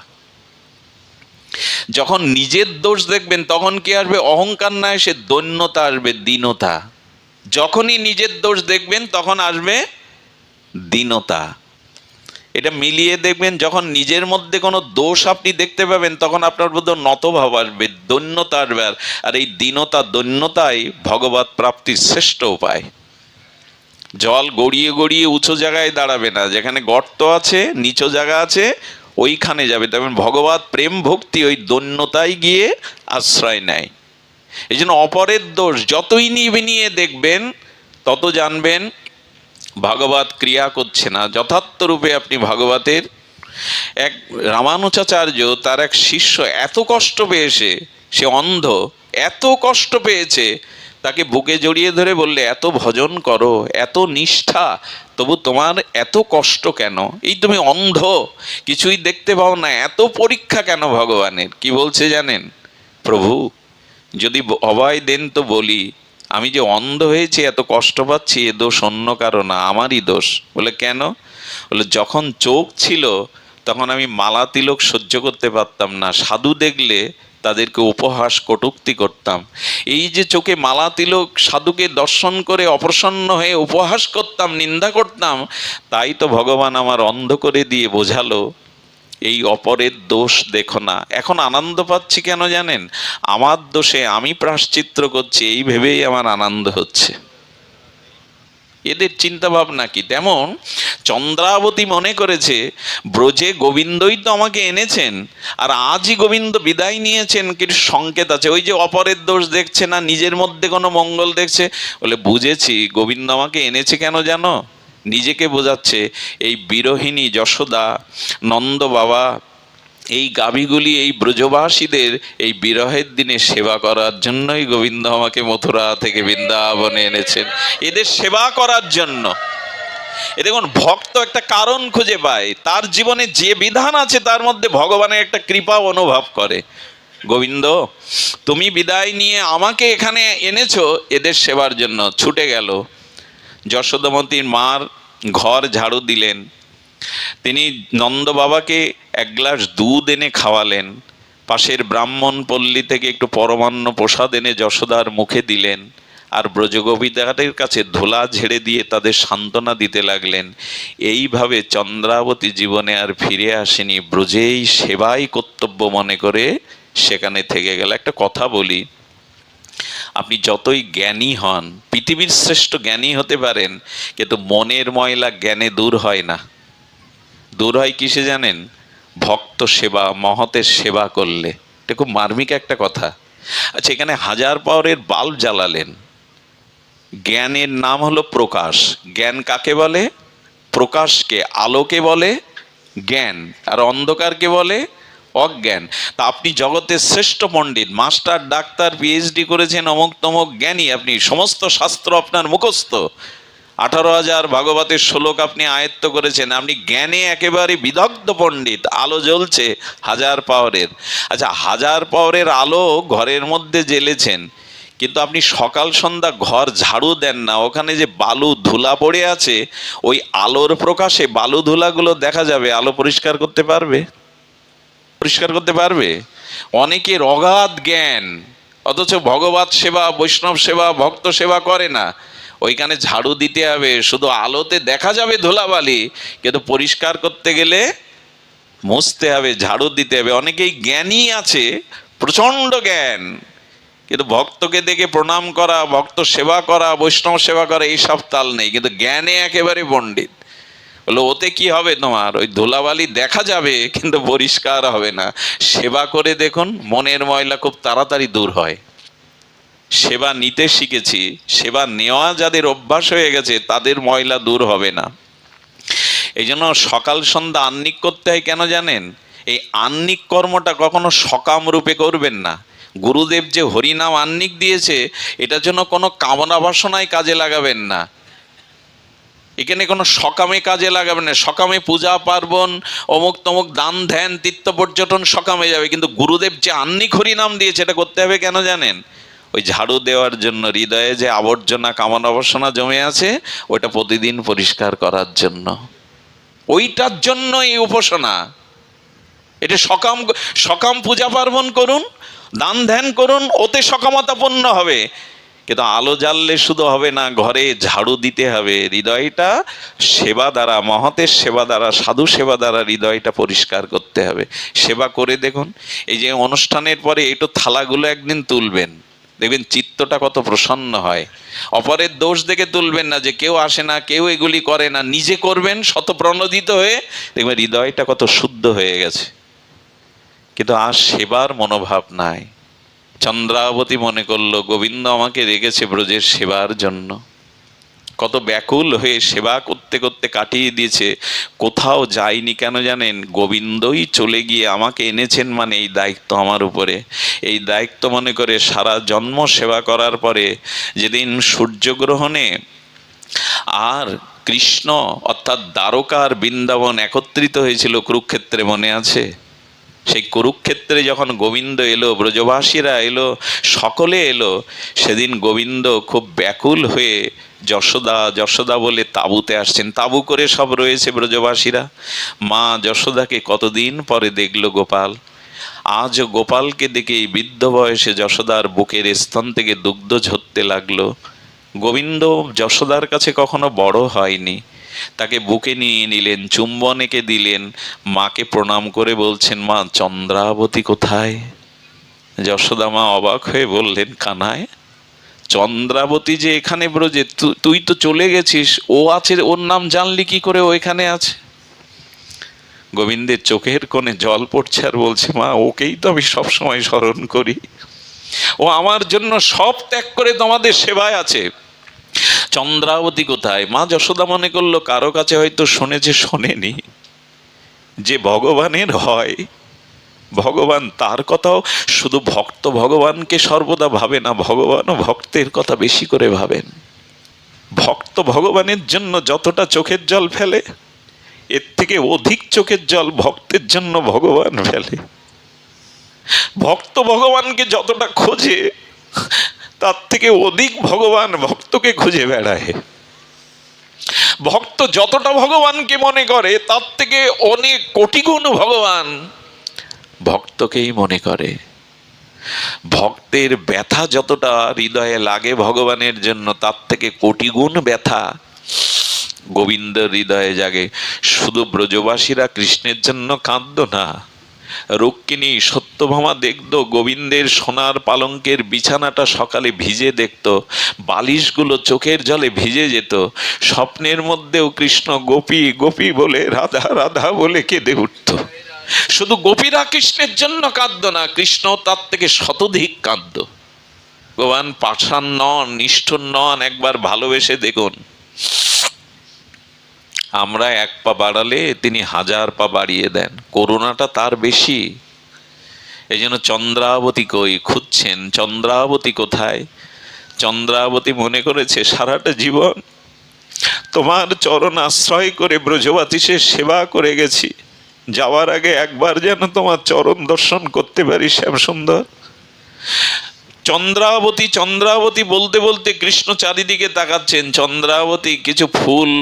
[SPEAKER 1] যখন নিজের দোষ দেখবেন তখন কি আসবে? অহংকার না এসে দৈন্যতা আসবে, দীনতা। যখনই নিজের দোষ দেখবেন তখন আসবে দীনতা। এটা মিলিয়ে দেখবেন, যখন নিজের মধ্যে কোনো দোষ আপনি দেখতে পাবেন তখন আপনার মধ্যে নতভাব আসবে, দৈন্যতা আসবে। আর এই দীনতা, দৈন্যতাই ভগবত প্রাপ্তির শ্রেষ্ঠ উপায়। জল গড়িয়ে গড়িয়ে উঁচু জায়গায় দাঁড়াবে না, যেখানে গর্ত আছে, নিচু জায়গা আছে, ওইখানে যাবে। তখন ভগবত প্রেম ভক্তি ওই দৈন্যতায় গিয়ে আশ্রয় নেয়। এই জন্য অপরের দোষ যতই নিয়ে দেখবেন তত জানবেন ভাগবত ক্রিয়া করছে না যথার্থ রূপে। আপনি ভাগবতের এক রামানুজাচার্য, তার এক শিষ্য এত কষ্ট পেয়েছে, সে অন্ধ, এত কষ্ট পেয়েছে, তাকে বুকে জড়িয়ে ধরে বললে, এত ভজন করো, এত নিষ্ঠা, তবু তোমার এত কষ্ট কেন? এই তুমি অন্ধ, কিছুই দেখতে পাও না, এত পরীক্ষা কেন ভগবানের? কি বলছে জানেন? প্রভু যদি অভয় দেন তো বলি, আমি যে অন্ধ হয়েছি, এত কষ্ট পাচ্ছি, এ দোষ অন্য কারো না, আমারই দোষ। বলে কেন? বলে যখন চোখ ছিল তখন আমি মালা তিলক সহ্য করতে পারতাম না, সাধু দেখলে তাদেরকে উপহাস কটূক্তি করতাম। এই যে চোখে মালা তিলক সাধুকে দর্শন করে অপ্রসন্ন হয়ে উপহাস করতাম, নিন্দা করতাম, তাই তো ভগবান আমার অন্ধ করে দিয়ে বোঝালো এই অপরের দোষ দেখো না। এখন আনন্দ পাচ্ছি কেন জানেন? আমার দোষে আমি প্রায়শ্চিত্ত করছি, এই ভেবেই আমার আনন্দ হচ্ছে। এদের চিন্তা ভাবনা কি তেমন? চন্দ্রাবতী মনে করেছে ব্রজে গোবিন্দই তো আমাকে এনেছেন, আর আজই গোবিন্দ বিদায় নিয়েছেন, কিছু সংকেত আছে। ওই যে অপরের দোষ দেখছে না, নিজের মধ্যে কোনো মঙ্গল দেখছে। বলে বুঝেছি গোবিন্দ আমাকে এনেছে কেন জানো? নিজেকে বোঝাচ্ছে। এই বিরোহিণী যশোদা, নন্দ বাবা, এই গাভীগুলি এই ব্রজবাসীদের এই বিরহের দিনে সেবা করার জন্যই গোবিন্দ আমাকে মথুরা থেকে বৃন্দাবনে এনেছেন, এদের সেবা করার জন্য। এ দেখুন, ভক্ত একটা কারণ খুঁজে পায়, তার জীবনে যে বিধান আছে তার মধ্যে ভগবানের একটা কৃপা অনুভব করে। গোবিন্দ তুমি বিদায় নিয়ে আমাকে এখানে এনেছো এদের সেবার জন্য, ছুটে গেল। যশোদামতীর মার ঘর ঝাড়ু দিলেন, তিনি নন্দ বাবাকে এক গ্লাস দুধ এনে খাওয়ালেন, পাশের ব্রাহ্মণ পল্লী থেকে একটু পরমান্ন প্রসাদ এনে যশোদার মুখে দিলেন, আর ব্রজগোপীদের কাছে ধুলা ঝেড়ে দিয়ে তাদের সান্ত্বনা দিতে লাগলেন। এইভাবে চন্দ্রাবতী জীবনে আর ফিরে আসেনি, ব্রজেই সেবাই কর্তব্য মনে করে সেখানে থেকে গেল। একটা কথা বলি, আপনি যতই জ্ঞানী হন, পৃথিবীর শ্রেষ্ঠ জ্ঞানী হতে পারেন, কিন্তু মনের ময়লা জ্ঞানে দূর হয় না। দূর হয় কিসে জানেন? ভক্ত সেবা, মহতের সেবা করলে। এটা খুব মার্মিক একটা কথা। আচ্ছা, এখানে 1000 পাওয়ারের বাল্ব জ্বালালেন, জ্ঞানের নাম হলো প্রকাশ। জ্ঞান কাকে বলে? প্রকাশকে। আলোকে বলে জ্ঞান, আর অন্ধকারকে বলে অজ্ঞান। তা আপনি জগতের শ্রেষ্ঠ পণ্ডিত, মাস্টার, ডাক্তার, পিএইচডি করেছেন, অমুক তমুক জ্ঞানী, আপনি সমস্ত শাস্ত্র আপনার মুখস্থ, 18,000 ভাগবতের শ্লোক আপনি আয়ত্ত করেছেন, আপনি জ্ঞানে একেবারে বিদগ্ধ পণ্ডিত, আলো জ্বলছে 1000 পাওয়ারের। আচ্ছা, 1000 পাওয়ারের আলো ঘরের মধ্যে জ্বেলেছেন, কিন্তু আপনি সকাল সন্ধ্যা ঘর ঝাড়ু দেন না, ওখানে যে বালু ধুলা পড়ে আছে, ওই আলোর প্রকাশে বালু ধুলাগুলো দেখা যাবে, আলো পরিষ্কার করতে পারবে? পরিষ্কার করতে পারবে? অনেকের অগাধ জ্ঞান, অথচ ভগবত সেবা, বৈষ্ণব সেবা, ভক্ত সেবা করে না। ওইখানে ঝাড়ু দিতে হবে, শুধু আলোতে দেখা যাবে ধুলাবালি, কিন্তু পরিষ্কার করতে গেলে মুছতে হবে, ঝাড়ু দিতে হবে। অনেকেই জ্ঞানী আছে, প্রচণ্ড জ্ঞান, কিন্তু ভক্তকে দেখে প্রণাম করা, ভক্ত সেবা করা, বৈষ্ণব সেবা করা, এইসব তাল নেই, কিন্তু জ্ঞানে একেবারে পণ্ডিত। বলো ওতে কি হবে? তোমার ওই ধুলাবালি দেখা যাবে কিন্তু পরিষ্কার হবে না। সেবা করে দেখুন, মনের ময়লা খুব তাড়াতাড়ি দূর হয়। সেবা নিতে শিখেছি, সেবা নেওয়া যাদের অভ্যাস হয়ে গেছে তাদের ময়লা দূর হবে না। এই জন্য সকাল সন্ধ্যা আহ্নিক করতে হয়, কেন জানেন? এই আহ্নিক কর্মটা কখনো সকাম রূপে করবেন না। গুরুদেব যে হরিনাম আহ্নিক দিয়েছে, এটার জন্য কোনো কামনা বাসনায় কাজে লাগাবেন না। এখানে কোনো সকামে কাজে লাগাবেন না। সকামে পূজা পার্বণ, অমুক তমুক দান ধ্যান তীর্থ পর্যটন সকামে যাবে, কিন্তু গুরুদেব যে আহ্নিক হরিনাম দিয়েছে এটা করতে হবে কেন জানেন? ওই ঝাড়ু দেওয়ার জন্য, হৃদয়ে যে আবর্জনা কামনা বাসনা জমে আছে ওটা প্রতিদিন পরিষ্কার করার জন্য, ওইটার জন্য এই উপাসনা। এটা সকাম, সকাম পূজা পার্বণ করুন, দান ধ্যান করুন, ওতে সকামতাপন্ন হবে। কিন্তু আলো জ্বাললে শুধু হবে না, ঘরে ঝাড়ু দিতে হবে, হৃদয়টা সেবা দ্বারা, মহতের সেবা দ্বারা, সাধু সেবা দ্বারা হৃদয়টা পরিষ্কার করতে হবে। সেবা করে দেখুন, এই যে অনুষ্ঠানের পরে একটু থালাগুলো একদিন তুলবেন, দেখবেন চিত্তটা কত প্রসন্ন হয়। অপরের দোষ দেখে তুলবেন না, যে কেউ আসে না, কেউ এগুলি করে না, নিজে করবেন শতপ্রণোদিত হয়ে, দেখবেন হৃদয়টা কত শুদ্ধ হয়ে গেছে। কিন্তু আর সেবার মনোভাব নাই। চন্দ্রাবতী মনে করলো গোবিন্দ আমাকে রেখেছে ব্রজের সেবার জন্য, কত ব্যাকুল হয়ে সেবা করতে করতে কাটিয়ে দিয়েছে, কোথাও যায়নি। কেন জানেন? গোবিন্দই চলে গিয়ে আমাকে এনেছেন, মানে এই দায়িত্ব আমার উপরে। এই দায়িত্ব মনে করে সারা জন্ম সেবা করার পরে যেদিন সূর্যগ্রহণে আর কৃষ্ণ অর্থাৎ দ্বারকা আর বৃন্দাবন একত্রিত হয়েছিল কুরুক্ষেত্রে, মনে আছে? সেই কুরুক্ষেত্রে যখন গোবিন্দ এলো, ব্রজবাসীরা এলো, সকলে এলো, সেদিন গোবিন্দ খুব ব্যাকুল হয়ে যশোদা যশোদা বলে তাঁবুতে আসছেন। তাঁবু করে সব রয়েছে ব্রজবাসীরা। মা যশোদাকে কতদিন পরে দেখলো গোপাল। আজ গোপালকে দেখে এই বৃদ্ধ বয়সে যশোদার বুকের স্তন থেকে দুগ্ধ ঝরতে লাগলো। গোবিন্দ যশোদার কাছে কখনো বড় হয়নি, তাকে বুকে নিয়ে নিলেন, চুম্বন এঁকে দিলেন, মাকে প্রণাম করে বলছেন, মা চন্দ্রাবতী কোথায়? যশোদা মা অবাক হয়ে বললেন, কানাই, চন্দ্রাবতী যে এখানে ব্রজে, তুই তো চলে গেছিস, ও আছে, ওর নাম জানলি কি করে, ও এখানে আছে? গোবিন্দের চোখের কোণে জল পড়ছে আর বলছে, মা ওকেই তো আমি সবসময় স্মরণ করি, ও আমার জন্য সব ত্যাগ করে তোমাদের সেবায় আছে। চন্দ্রাবতী কোথায়? মা যশোদা মনে করলো কারো কাছে হয়তো শুনেছে, শোনেনি, যে ভগবানের হয়, ভগবান তার কথাও শুধু ভক্ত ভগবানকে সর্বদা ভাবে না, ভগবানও ভক্তের কথা বেশি করে ভাবেন। ভক্ত ভগবানের জন্য যতটা চোখের জল ফেলে, এর থেকে অধিক চোখের জল ভক্তের জন্য ভগবান ফেলে। ভক্ত ভগবানকে যতটা খোঁজে, তার থেকে অধিক ভগবান ভক্তকে খুঁজে বেড়ায়। ভক্ত যতটা ভগবানকে মনে করে, তার থেকে অনেক কোটি গুণ ভগবান ভক্তকেই মনে করে। ভক্তের ব্যথা যতটা হৃদয়ে লাগে ভগবানের জন্য, তার থেকে কোটি গুণ ব্যথা গোবিন্দ হৃদয়ে জাগে। শুধু ব্রজবাসীরা কৃষ্ণের জন্য কাঁদত না, রুক্মিণী সত্যভামা দেখতো গোবিন্দের সোনার পালঙ্কের বিছানাটা সকালে ভিজে দেখত, বালিশগুলো চোখের জলে ভিজে যেত। স্বপ্নের মধ্যেও কৃষ্ণ গোপী গোপী বলে, রাধা রাধা বলে কেঁদে উঠত। শুধু গোপীরা কৃষ্ণের জন্য কাঁদত না, কৃষ্ণ তার থেকে শতধিক কাঁদত। ভগবান পাষাণ নন, নিষ্ঠুর নন, একবার ভালোবেসে দেখুন। আমরা এক পা বাড়ালে তিনি 1000 পা বাড়িয়ে দেন, করুণাটা তার বেশি। এই জন্য চন্দ্রাবতী কই খুঁজছেন, চন্দ্রাবতী কোথায়? চন্দ্রাবতী মনে করেছে সারাটা জীবন তোমার চরণ আশ্রয় করে ব্রজবাতিসের সেবা করে গেছি, যাওয়ার আগে একবার যেন তোমার চরণ দর্শন করতে পারি শ্যামসুন্দর। চন্দ্রাবতী চন্দ্রাবতী বলতে বলতে কৃষ্ণ চারিদিকে তাকাচ্ছেন। চন্দ্রাবতী কিছু ফুল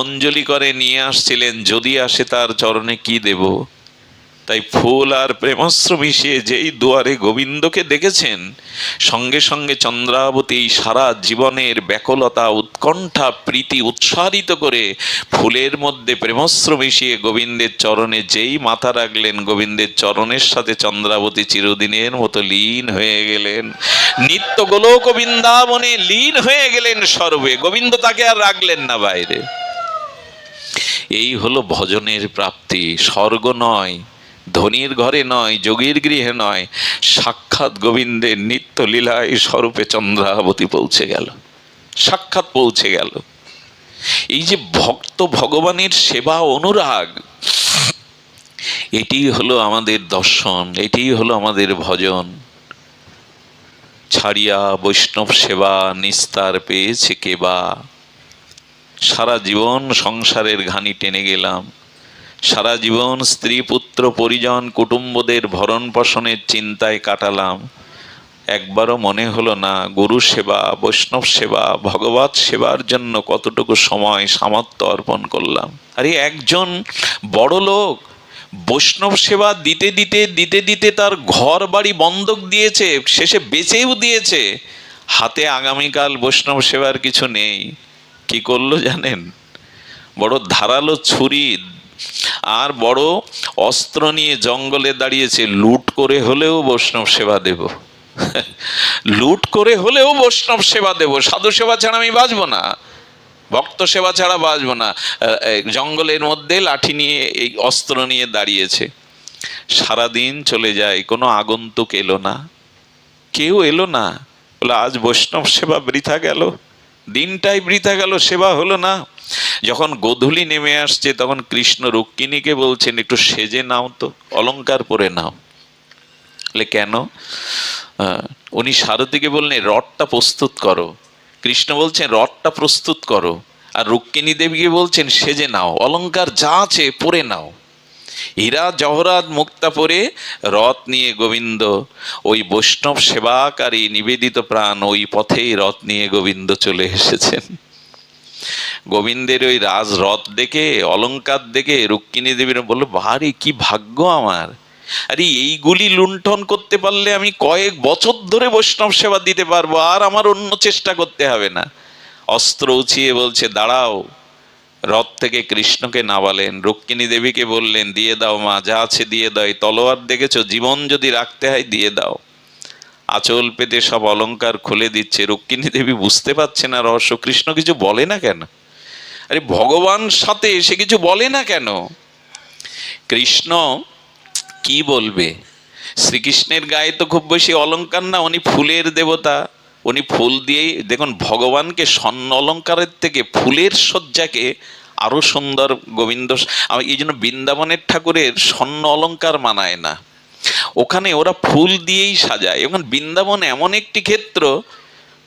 [SPEAKER 1] অঞ্জলি করে নিয়ে আসছিলেন, যদি আসে তার চরণে কি দেব। তাই ফুল আর প্রেমাস্ত্র মিশিয়ে যেই দুয়ারে গোবিন্দকে দেখেছেন, সঙ্গে সঙ্গে চন্দ্রাবতী সারা জীবনের ব্যাকুলতা, উৎকণ্ঠা, প্রীতি উৎসারিত করে ফুলের মধ্যে প্রেমাস্ত্র মিশিয়ে গোবিন্দের চরণে যেই মাথা রাখলেন, গোবিন্দের চরণের সাথে চন্দ্রাবতী চিরদিনের মতো লীন হয়ে গেলেন। নিত্য গোলক বৃন্দাবনে লীন হয়ে গেলেন সর্বে। গোবিন্দ তাকে আর রাখলেন না বাইরে। এই হলো ভজনের প্রাপ্তি। স্বর্গ নয়, ধনীর ঘরে নয়, যোগীর গৃহে নয়, সাক্ষাৎ গোবিন্দের নিত্য লীলায় স্বরূপে চন্দ্রাবতী পৌঁছে গেল, সাক্ষাৎ পৌঁছে গেল। এই যে ভক্ত ভগবানের সেবা অনুরাগ, এটি হলো আমাদের দর্শন, এটি হলো আমাদের ভজন। ছাড়িয়া বৈষ্ণব সেবা নিস্তার পেয়েছে কেবা। সারা জীবন সংসারের ঘানি টেনে গেলাম, সারা জীবন স্ত্রী পুত্র পরিজন কুটুম্বদের ভরণ পোষণের চিন্তায় কাটালাম। একবারও মনে হলো না গুরু সেবা, বৈষ্ণব সেবা, ভগবত সেবার জন্য কতটুকু সময় সামর্থ্য অর্পণ করলাম। আরে একজন বড় লোক বৈষ্ণব সেবা দিতে দিতে দিতে দিতে তার ঘর বাড়ি বন্ধক দিয়েছে, শেষে বেচেও দিয়েছে। হাতে আগামীকাল বৈষ্ণব সেবার কিছু নেই। কি করলো জানেন? বড় ধারালো ছুরি আর বড় অস্ত্র নিয়ে জঙ্গলে দাঁড়িয়েছে, লুট করে হলেও বৈষ্ণব সেবা দেব, লুট করে হলেও বৈষ্ণব সেবা দেব, সাধু সেবা ছাড়া আমি বাঁচবো না, ভক্ত সেবা ছাড়া বাঁচবো না। জঙ্গলের মধ্যে লাঠি নিয়ে, এই অস্ত্র নিয়ে দাঁড়িয়েছে। সারাদিন চলে যায়, কোনো আগন্তুক এলো না, কেউ এলো না। বলে আজ বৈষ্ণব সেবা বৃথা গেল, দিনটাই বৃথা গেল, সেবা হলো না। যখন গোধূলি নেমে আসছে, তখন কৃষ্ণ রুক্মিণীকে বলছেন, একটু সেজে নাও তো, অলংকার পরে নাও। বলে কেন? উনি সারথীকে বললেন রথটা প্রস্তুত করো। কৃষ্ণ বলছেন রথটা প্রস্তুত করো, আর রুক্মিণী দেবীকে বলছেন সেজে নাও, অলংকার যা আছে পরে নাও। হীরা জহরাত মুক্তা পরে রথ নিয়ে গোবিন্দ ওই বৈষ্ণব সেবাকারী নিবেদিত প্রাণ ওই পথেই রথ নিয়ে গোবিন্দ চলে এসেছেন। গোবিন্দের ওই রাজ রথ দেখে, অলংকার দেখে রুক্মিণী দেবীর বললো, ভারী কি ভাগ্য আমার, আরে এইগুলি লুণ্ঠন করতে পারলে আমি কয়েক বছর ধরে বৈষ্ণব সেবা দিতে পারবো, আর আমার অন্য চেষ্টা করতে হবে না। অস্ত্র উঁচিয়ে বলছে, দাঁড়াও। রথ থেকে কৃষ্ণকে নামালেন, রুক্মিণী দেবীকে বললেন, দিয়ে দাও মা, যা আছে দিয়ে দাও, এই তলোয়ার দেখেছো, জীবন যদি রাখতে হয় দিয়ে দাও। আঁচল পেতে সব অলংকার খুলে দিচ্ছে। রুক্মিণী দেবী বুঝতে পারছে না রহস্য, কৃষ্ণ কিছু বলে না কেন, আরে ভগবান সাথে সে কিছু বলে না কেন। কৃষ্ণ কি বলবে? শ্রীকৃষ্ণের গায়ে তো খুব বেশি অলংকার না, উনি ফুলের দেবতা, উনি ফুল দিয়েই, দেখুন ভগবানকে স্বর্ণ অলংকারের থেকে ফুলের সজ্জাকে আরো সুন্দর গোবিন্দ। এই জন্য বৃন্দাবনের ঠাকুরের স্বর্ণ অলংকার মানায় না, ওখানে ওরা ফুল দিয়েই সাজায়। এবং বৃন্দাবন এমন একটি ক্ষেত্র,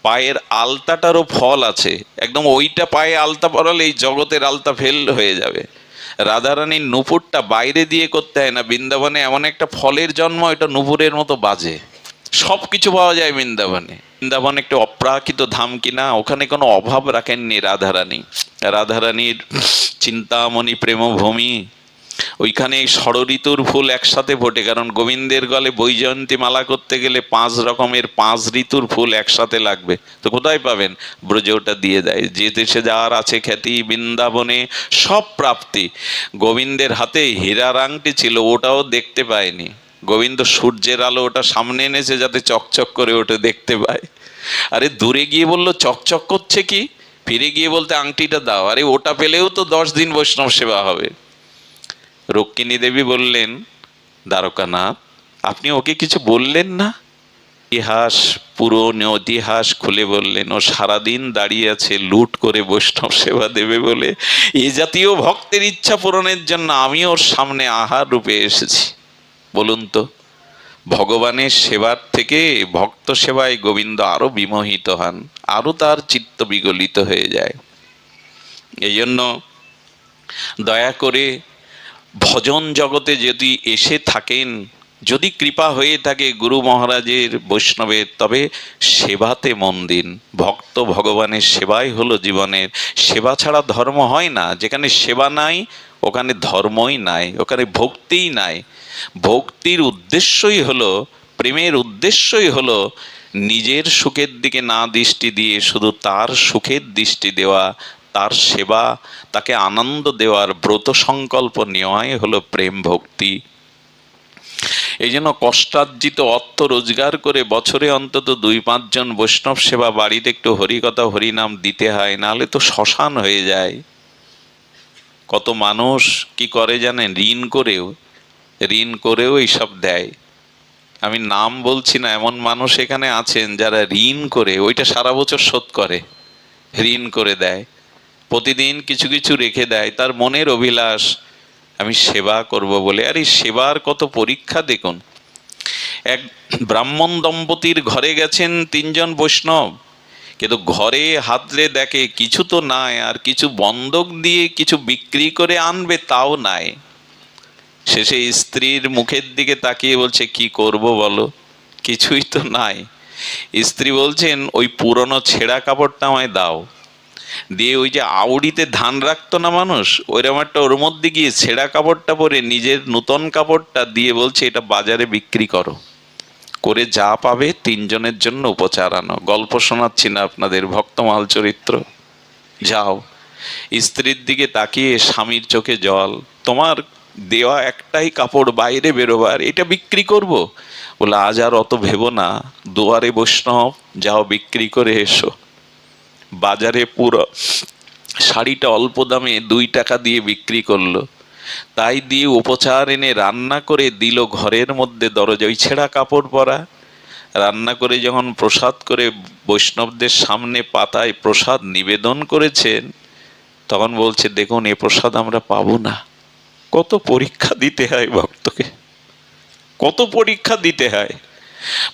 [SPEAKER 1] পায়ের আলতাটারও ফল আছে, একদম ওইটা পায়ে আলতা পরালে এই জগতের আলতা ফেল হয়ে যাবে। রাধারানীর নুপুরটা বাইরে দিয়ে করতে হয় না, বৃন্দাবনে এমন একটা ফলের জন্ম, এটা নুপুরের মতো বাজে। সব কিছু পাওয়া যায় বৃন্দাবনে। বৃন্দাবন একটা অপ্রাকৃত ধাম কিনা, ওখানে কোনো অভাব রাখেননি রাধারানী। রাধারানীর চিন্তামণি প্রেমভূমি, ওইখানে ষড়ঋতুর ফুল একসাথে ফোটে, কারণ গোবিন্দের গলে বৈজয়ন্তী মালা করতে গেলে 5 রকমের 5 ঋতুর ফুল একসাথে লাগবে, তো কোথায় পাবেন? ব্রজে ওটা দিয়ে দেয়। যে দেশে যার আছে খ্যাতি, বৃন্দাবনে সব প্রাপ্তি। গোবিন্দের হাতে হীরার আংটি ছিল, ওটাও দেখতে পায়নি। গোবিন্দ সূর্যের আলো ওটা সামনে এনেছে যাতে চকচক করে ওটা দেখতে পায়। আরে দূরে গিয়ে বললো চকচক করছে কি, ফিরে গিয়ে বলতে আংটিটা দাও, আরে ওটা পেলেও তো 10 দিন বৈষ্ণব সেবা হবে। রুক্মিণী দেবী বললেন, দ্বারকানাথ আপনি ওকে কিছু বললেন না? ইতিহাস, পুরনো ইতিহাস খুলে বললেন, ও সারাদিন দাঁড়িয়ে আছে লুট করে বৈষ্ণব সেবা দেবে বলে। এ জাতীয় ভক্তের ইচ্ছা পূরণের জন্য আমি ওর সামনে আহার রূপে এসেছি। বলুন তো, ভগবানের সেবার থেকে ভক্ত সেবায় গোবিন্দ আরো বিমোহিত হন, আরো তার চিত্ত বিগলিত হয়ে যায়। এই জন্য দয়া করে ভজন জগতে যদি এসে থাকেন, যদি কৃপা হয়ে থাকে গুরু মহারাজের, বৈষ্ণবের, তবে সেবাতে মন দিন। ভক্ত ভগবানের সেবাই হলো জীবনের। সেবা ছাড়া ধর্ম হয় না। যেখানে সেবা নাই ওখানে ধর্মই নাই, ওখানে ভক্তিই নাই। ভক্তির উদ্দেশ্যই হলো, প্রেমের উদ্দেশ্যই হলো নিজের সুখের দিকে না দৃষ্টি দিয়ে শুধু তার সুখের দৃষ্টি দেওয়া, তার সেবা, তাকে আনন্দ দেওয়ার ব্রত সংকল্প নেওয়াই হলো প্রেম ভক্তি। এই জন্য কষ্টার্জিত অর্থ রোজগার করে বছরে অন্তত 2-5 জন বৈষ্ণব সেবা বাড়িতে একটু হরিকথা হরিনাম দিতে হয়, নাহলে তো শ্মশান হয়ে যায়। কত মানুষ কি করে জানেন? ঋণ করেও এইসব দেয়। আমি নাম বলছি না, এমন মানুষ এখানে আছেন যারা ঋণ করে ওইটা সারা বছর শোধ করে, ঋণ করে দেয়, প্রতিদিন কিছু কিছু রেখে দেয়, তার মনের অভিলাষ আমি সেবা করব বলে। আর এই সেবার কত পরীক্ষা দেখুন। এক ব্রাহ্মণ দম্পতির ঘরে গেছেন 3 জন বৈষ্ণব, কিন্তু ঘরে হাতলে দেখে কিছু তো নাই, আর কিছু বন্ধক দিয়ে কিছু বিক্রি করে আনবে তাও নাই। শেষে স্ত্রীর মুখের দিকে তাকিয়ে বলছে, কি করব বলো, কিছুই তো নাই। স্ত্রী বলছেন, ওই পুরনো ছেঁড়া কাপড়টা আমায় দাও। দিয়ে ওই যে আউড়িতে ধান রাখতো না মানুষ, ওইরকম একটা ওর মধ্যে গিয়ে ছেঁড়া কাপড়টা পরে নিজের নূতন কাপড়টা দিয়ে বলছে, এটা বাজারে বিক্রি করো, করে যা পাবে 3 জনের জন্য উপচার আনো। গল্প শোনাচ্ছি না আপনাদের, ভক্তমাল চরিত্র। যাও। স্ত্রীর দিকে তাকিয়ে স্বামীর চোখে জল, তোমার দেওয়া একটাই কাপড় বাইরে বেরোবার, এটা বিক্রি করব? বলে আজ আর অত ভেবো না, দুয়ারে বৈষ্ণব, যাও বিক্রি করে এসো। বাজারে পুরো শাড়িটা অল্প দামে 2 টাকা দিয়ে বিক্রি করলো, তাই দিয়ে উপচার এনে রান্না করে দিল ঘরের মধ্যে, দরজায় ছেঁড়া কাপড় পরা। রান্না করে যখন প্রসাদ করে বৈষ্ণবদের সামনে পাতায় প্রসাদ নিবেদন করেছেন, তখন বলছে, দেখুন এ প্রসাদ আমরা পাবো না। কত পরীক্ষা দিতে হয় ভক্তকে, কত পরীক্ষা দিতে হয়।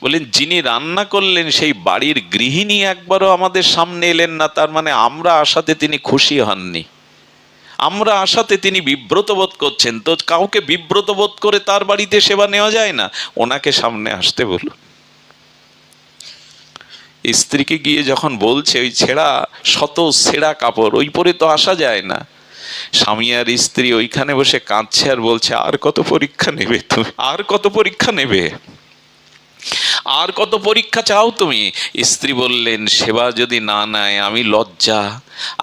[SPEAKER 1] বলেন, যিনি রান্না করলেন সেই বাড়ির গৃহিণী একবারও আমাদের সামনে এলেন না, তার মানে আমরা আসাতে তিনি খুশি হননি। আমরা আসাতে তিনি বিব্রত বোধ করছেন। তো কাউকে বিব্রত বোধ করে তার বাড়িতে সেবা নেওয়া যায় না? ওনাকে সামনে আসতে বলুন। স্ত্রীকে গিয়ে যখন বলছে ওই ছেঁড়া, শত ছেঁড়া কাপড় ওই পরে তো আসা যায় না, স্বামী আর স্ত্রী ওইখানে বসে কাঁদছে আর বলছে, আর কত পরীক্ষা নেবে তুমি, আর কত পরীক্ষা নেবে, আর কত পরীক্ষা চাও তুমি? স্ত্রী বললেন, সেবা যদি না নেয় আমি লজ্জা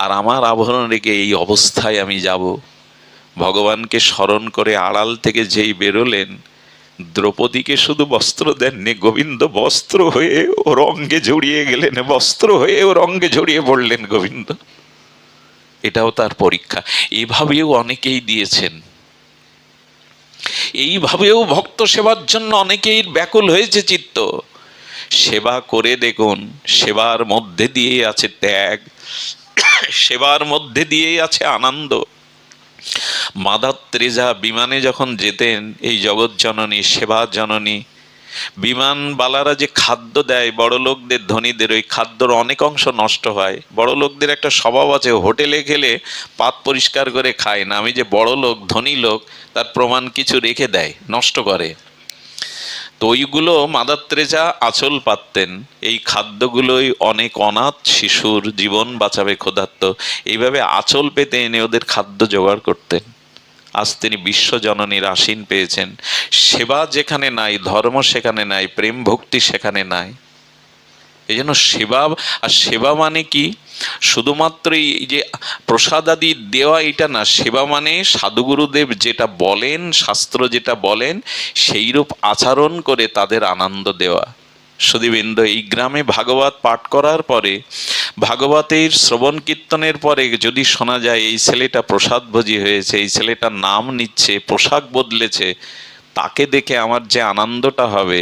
[SPEAKER 1] আর আমার আভরণ রেখে এই অবস্থায় আমি যাব। ভগবানকে স্মরণ করে আড়াল থেকে যেই বেরোলেন, দ্রৌপদীকে শুধু বস্ত্র দেননি, গোবিন্দ বস্ত্র হয়ে ওর অঙ্গে জড়িয়ে গেলেন, বস্ত্র হয়ে ওর অঙ্গে জড়িয়ে পড়লেন গোবিন্দ। এটাও তার পরীক্ষা। এভাবেও অনেকেই দিয়েছেন, এইভাবেও ভক্ত সেবার জন্য অনেকেই ব্যাকুল হয়েছে চিত্ত। সেবা করে দেখুন, সেবার মধ্যে দিয়েই আছে ত্যাগ, সেবার মধ্যে দিয়েই আছে আনন্দ। মাদার তেরেসা বিমানে যখন যেতেন, এই জগৎ জননী, সেবা জননী, বিমানবালারা যে খাদ্য দেয় বড় লোকদের, ধনীদের, ওই খাদ্যর অনেক অংশ নষ্ট হয়। বড় লোকদের একটা স্বভাব আছে, হোটেলে খেলে পাত পরিষ্কার করে খায় না। আমি যে বড় লোক, ধনী লোক, তার প্রমাণ কিছু রেখে দেয়, নষ্ট করে। তো ওইগুলো মাদার তেরেসা আঁচল পাততেন, এই খাদ্যগুলোই অনেক অনাথ শিশুর জীবন বাঁচাবে ক্ষুধার্ত, এইভাবে আঁচল পেতে এনে ওদের খাদ্য জোগাড় করতেন। আজ তিনি বিশ্বজননীর আসীন পেয়েছেন। সেবা যেখানে নাই, ধর্ম সেখানে নাই, প্রেম ভক্তি সেখানে নাই। এই জন্য সেবা, আর সেবা মানে কি? শুধুমাত্র এই যে প্রসাদ আদি দেওয়া এটা না। সেবা মানে সাধুগুরুদেব যেটা বলেন, শাস্ত্র যেটা বলেন, সেইরূপ আচরণ করে তাদের আনন্দ দেওয়া। সুধীবৃন্দ, এই গ্রামে ভাগবত পাঠ করার পরে, ভাগবতের শ্রবণ কীর্তনের পরে যদি শোনা যায় এই ছেলেটা প্রসাদভোজী হয়েছে, এই ছেলেটা নাম নিচ্ছে, পোশাক বদলেছে, তাকে দেখে আমার যে আনন্দটা হবে,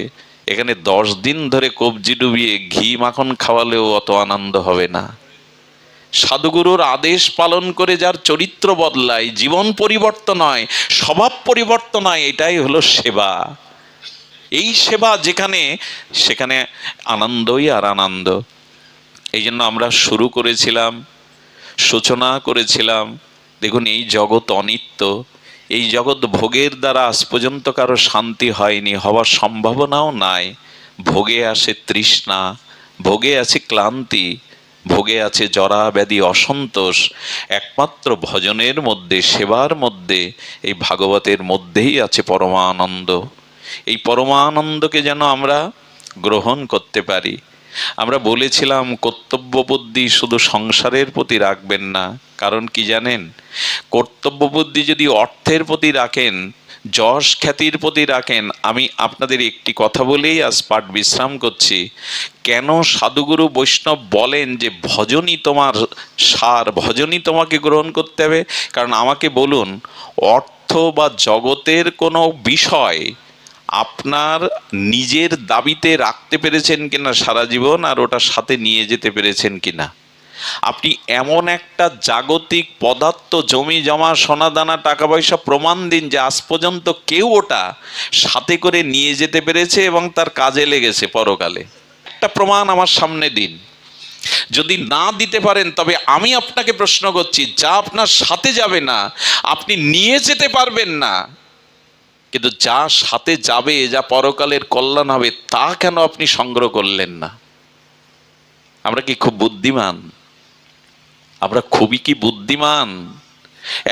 [SPEAKER 1] এখানে 10 দিন ধরে কবজি ডুবিয়ে ঘি মাখন খাওয়ালেও অত আনন্দ হবে না। সাধুগুরুর আদেশ পালন করে যার চরিত্র বদলায়, জীবন পরিবর্তন হয়, স্বভাব পরিবর্তন হয়, এটাই হলো সেবা। এই সেবা যেখানে, সেখানে আনন্দই আর আনন্দ। এই জন্য আমরা শুরু করেছিলাম, সূচনা করেছিলাম, দেখুন এই জগৎ অনিত্য, এই জগৎ ভোগের দ্বারা আজ পর্যন্ত কারো শান্তি হয়নি, হওয়ার সম্ভাবনাও নাই। ভোগে আসে তৃষ্ণা, ভোগে আছে ক্লান্তি, ভোগে আছে জরা ব্যাধি অসন্তোষ। একমাত্র ভজনের মধ্যে, সেবার মধ্যে, এই ভাগবতের মধ্যেই আছে পরমানন্দ। এই পরমানন্দকে যেন আমরা গ্রহণ করতে পারি। আমরা বলেছিলাম কর্তব্য বুদ্ধি শুধু সংসারের প্রতি রাখবেন না। কারণ কি জানেন? কর্তব্য বুদ্ধি যদি অর্থের প্রতি রাখেন, যশ খ্যাতির প্রতি রাখেন, আমি আপনাদের একটি কথা বলেই আজ পাঠ বিশ্রাম করছি। কেন সাধুগুরু বৈষ্ণব বলেন যে ভজনই তোমার সার, ভজনই তোমাকে গ্রহণ করতে হবে? কারণ আমাকে বলুন, অর্থ বা জগতের কোনো বিষয় আপনার নিজের দাবিতে রাখতে পেরেছেন কিনা সারা জীবন, আর ওটা সাথে নিয়ে যেতে পেরেছেন কিনা? আপনি এমন একটা জাগতিক পদার্থ, জমি জমা সোনা দানা টাকা পয়সা প্রমাণ দিন যে আজ পর্যন্ত কেউ ওটা সাথে করে নিয়ে যেতে পেরেছে এবং তার কাজে লেগেছে পরকালে। একটা প্রমাণ আমার সামনে দিন। যদি না দিতে পারেন তবে আমি আপনাকে প্রশ্ন করছি, যা আপনার সাথে যাবে না আপনি নিয়ে যেতে পারবেন না, কিন্তু যা সাথে যাবে, যা পরকালের কল্যাণ হবে, তা কেন আপনি সংগ্রহ করলেন না? আমরা কি খুব বুদ্ধিমান? আমরা খুবই কি বুদ্ধিমান?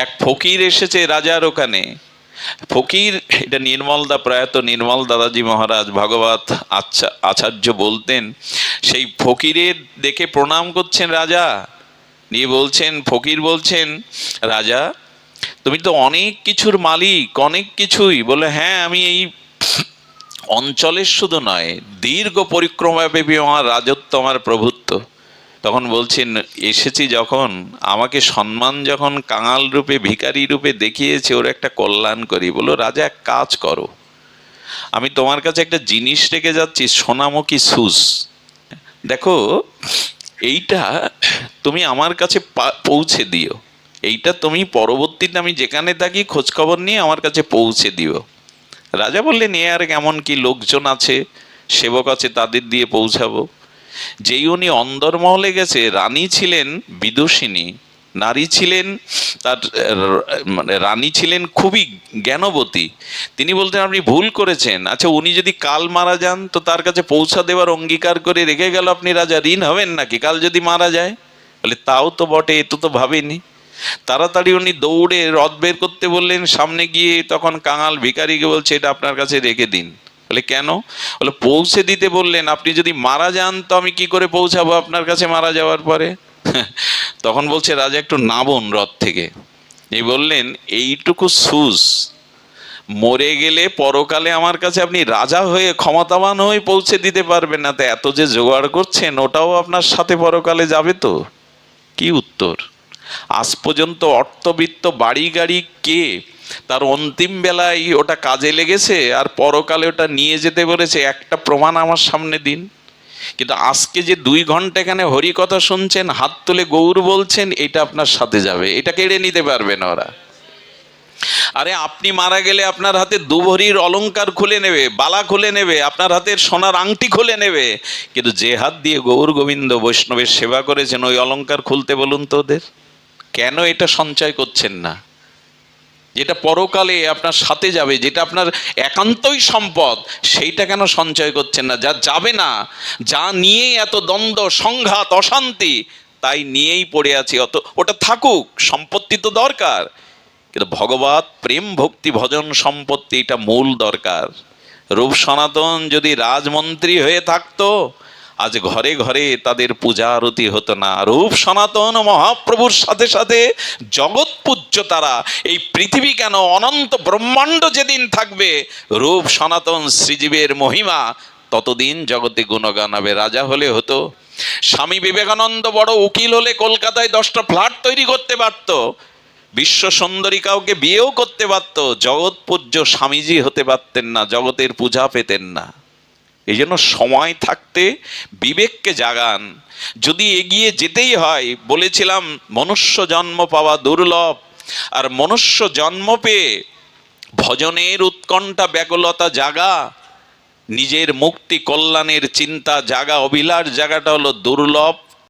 [SPEAKER 1] এক ফকির এসেছে রাজার ওখানে। ফকির, এটা নির্মলদা, প্রয়াত নির্মল দাদাজি মহারাজ ভাগবত আচার্য বলতেন, সেই ফকিরের দেখে প্রণাম করছেন রাজা, নিয়ে বলছেন, ফকির বলছেন, রাজা তুমি তো অনেক কিছুর মালিক, অনেক কিছুই। বলে, হ্যাঁ, আমি এই অঞ্চলের শুধু নয়, দীর্ঘ পরিক্রমাব্যাপী আমার রাজত্ব, আমার প্রভুত্ব। তখন বলছেন, এসেছি যখন, আমাকে সম্মান যখন কাঙাল রূপে, ভিখারি রূপে দেখিয়েছে, ওর একটা কল্যাণ করি। বলো, রাজা এক কাজ করো, আমি তোমার কাছে একটা জিনিস রেখে যাচ্ছি, সোনামুখী সুস। দেখো, এইটা তুমি আমার কাছে পৌঁছে দিও। এইটা তুমি পরবর্তীতে আমি যেখানে থাকি খোঁজখবর নিয়ে আমার কাছে পৌঁছে দিও। রাজা বললেন, এ আর এমন কি, লোকজন আছে, সেবক আছে, তাদের দিয়ে পৌঁছাবো। যেই উনি অন্দরমহলে গেছে, রানী ছিলেন বিদুষিনী, নারী ছিলেন তার মানে রানী ছিলেন খুবই জ্ঞানবতী। তিনি বলতেন আপনি ভুল করেছেন, আচ্ছা উনি যদি কাল মারা যান তো তার কাছে পৌঁছা দেওয়ার অঙ্গীকার করে রেখে গেল, আপনি রাজা ঋণ হবেন নাকি কাল যদি মারা যায়? বলে তাও তো বটে, এ তো ভাবেনি। তাড়াতাড়ি উনি দৌড়ে রথ বের করতে বললেন, সামনে গিয়ে তখন কাঙাল ভিখারিকে বলছে এটা আপনার কাছে রেখে দিন। বলে কেন? বলে পৌঁছে দিতে বললেন, আপনি যদি মারা যান তো আমি কি করে পৌঁছাবো আপনার কাছে মারা যাওয়ার পরে? তখন বলছে রাজা একটু নামুন রথ থেকে। এই বললেন এইটুকু সুজ, মরে গেলে পরকালে আমার কাছে আপনি রাজা হয়ে ক্ষমতাবান হয়ে পৌঁছে দিতে পারবেন না, তো এত যে জোগাড় করছেন ওটাও আপনার সাথে পরকালে যাবে তো? কি উত্তর? আজ পর্যন্ত অর্থবিত্ত বাড়ি গাড়ি কে তার অন্তিম বেলায় ওটা কাজে লেগেছে আর পরকালে ওটা নিয়ে যেতে বলেছে একটা প্রমাণ আমার সামনে দিন। কিন্তু আজকে যে 2 ঘন্টা এখানে হরি কথা শুনছেন, হাত তুলে গৌর বলছেন, এটা আপনার সাথে যাবে, এটা কেড়ে নিতে পারবে না ওরা। আরে আপনি মারা গেলে আপনার হাতে 2 ভরির অলংকার খুলে নেবে, বালা খুলে নেবে, আপনার হাতের সোনার আংটি খুলে নেবে, কিন্তু যে হাত দিয়ে গৌর গোবিন্দ বৈষ্ণবের সেবা করেছেন ওই অলংকার খুলতে বলুন তো ওদের। কেন এটা সঞ্চয় করছেন না? যেটা পরকালে আপনার সাথে যাবে, যেটা আপনার একান্তই সম্পদ, সেইটা কেন সঞ্চয় করছেন না? যা যাবে না, যা নিয়ে এত দ্বন্দ্ব সংঘাত অশান্তি, তাই নিয়েই পড়ে আছি, ওটা থাকুক, সম্পত্তি তো দরকার, কিন্তু ভগবত প্রেম ভক্তি ভজন সম্পত্তি এটা মূল দরকার। রূপ সনাতন যদি রাজমন্ত্রী হয়ে থাকতো আজ ঘরে ঘরে তাদের পূজা আরতি হতো না। রূপ সনাতন মহাপ্রভুর সাথে সাথে জগৎ পূজ্য তারা। এই পৃথিবী কেন, অনন্ত ব্রহ্মাণ্ড যেদিন থাকবে রূপ সনাতন শ্রীজীবের মহিমা ততদিন জগতে গুণগান হবে। রাজা হলে হতো, স্বামী বিবেকানন্দ বড় উকিল হলে কলকাতায় 10টা ফ্ল্যাট তৈরি করতে পারত, বিশ্ব সুন্দরী কাউকে বিয়েও করতে পারত, জগৎ পূজ্য স্বামীজি হতে পারতেন না, জগতের পূজা পেতেন না। এই জন্য সময় থাকতে বিবেককে জাগান। যদি এগিয়ে যেতেই হয়, বলেছিলাম মনুষ্য জন্ম পাওয়া দুর্লভ, আর মনুষ্য জন্ম পেয়ে ভজনের উৎকণ্ঠা ব্যাকুলতা জাগা, নিজের মুক্তি কল্যাণের চিন্তা জাগা, অভিলাষ জাগাটা হলো দুর্লভ।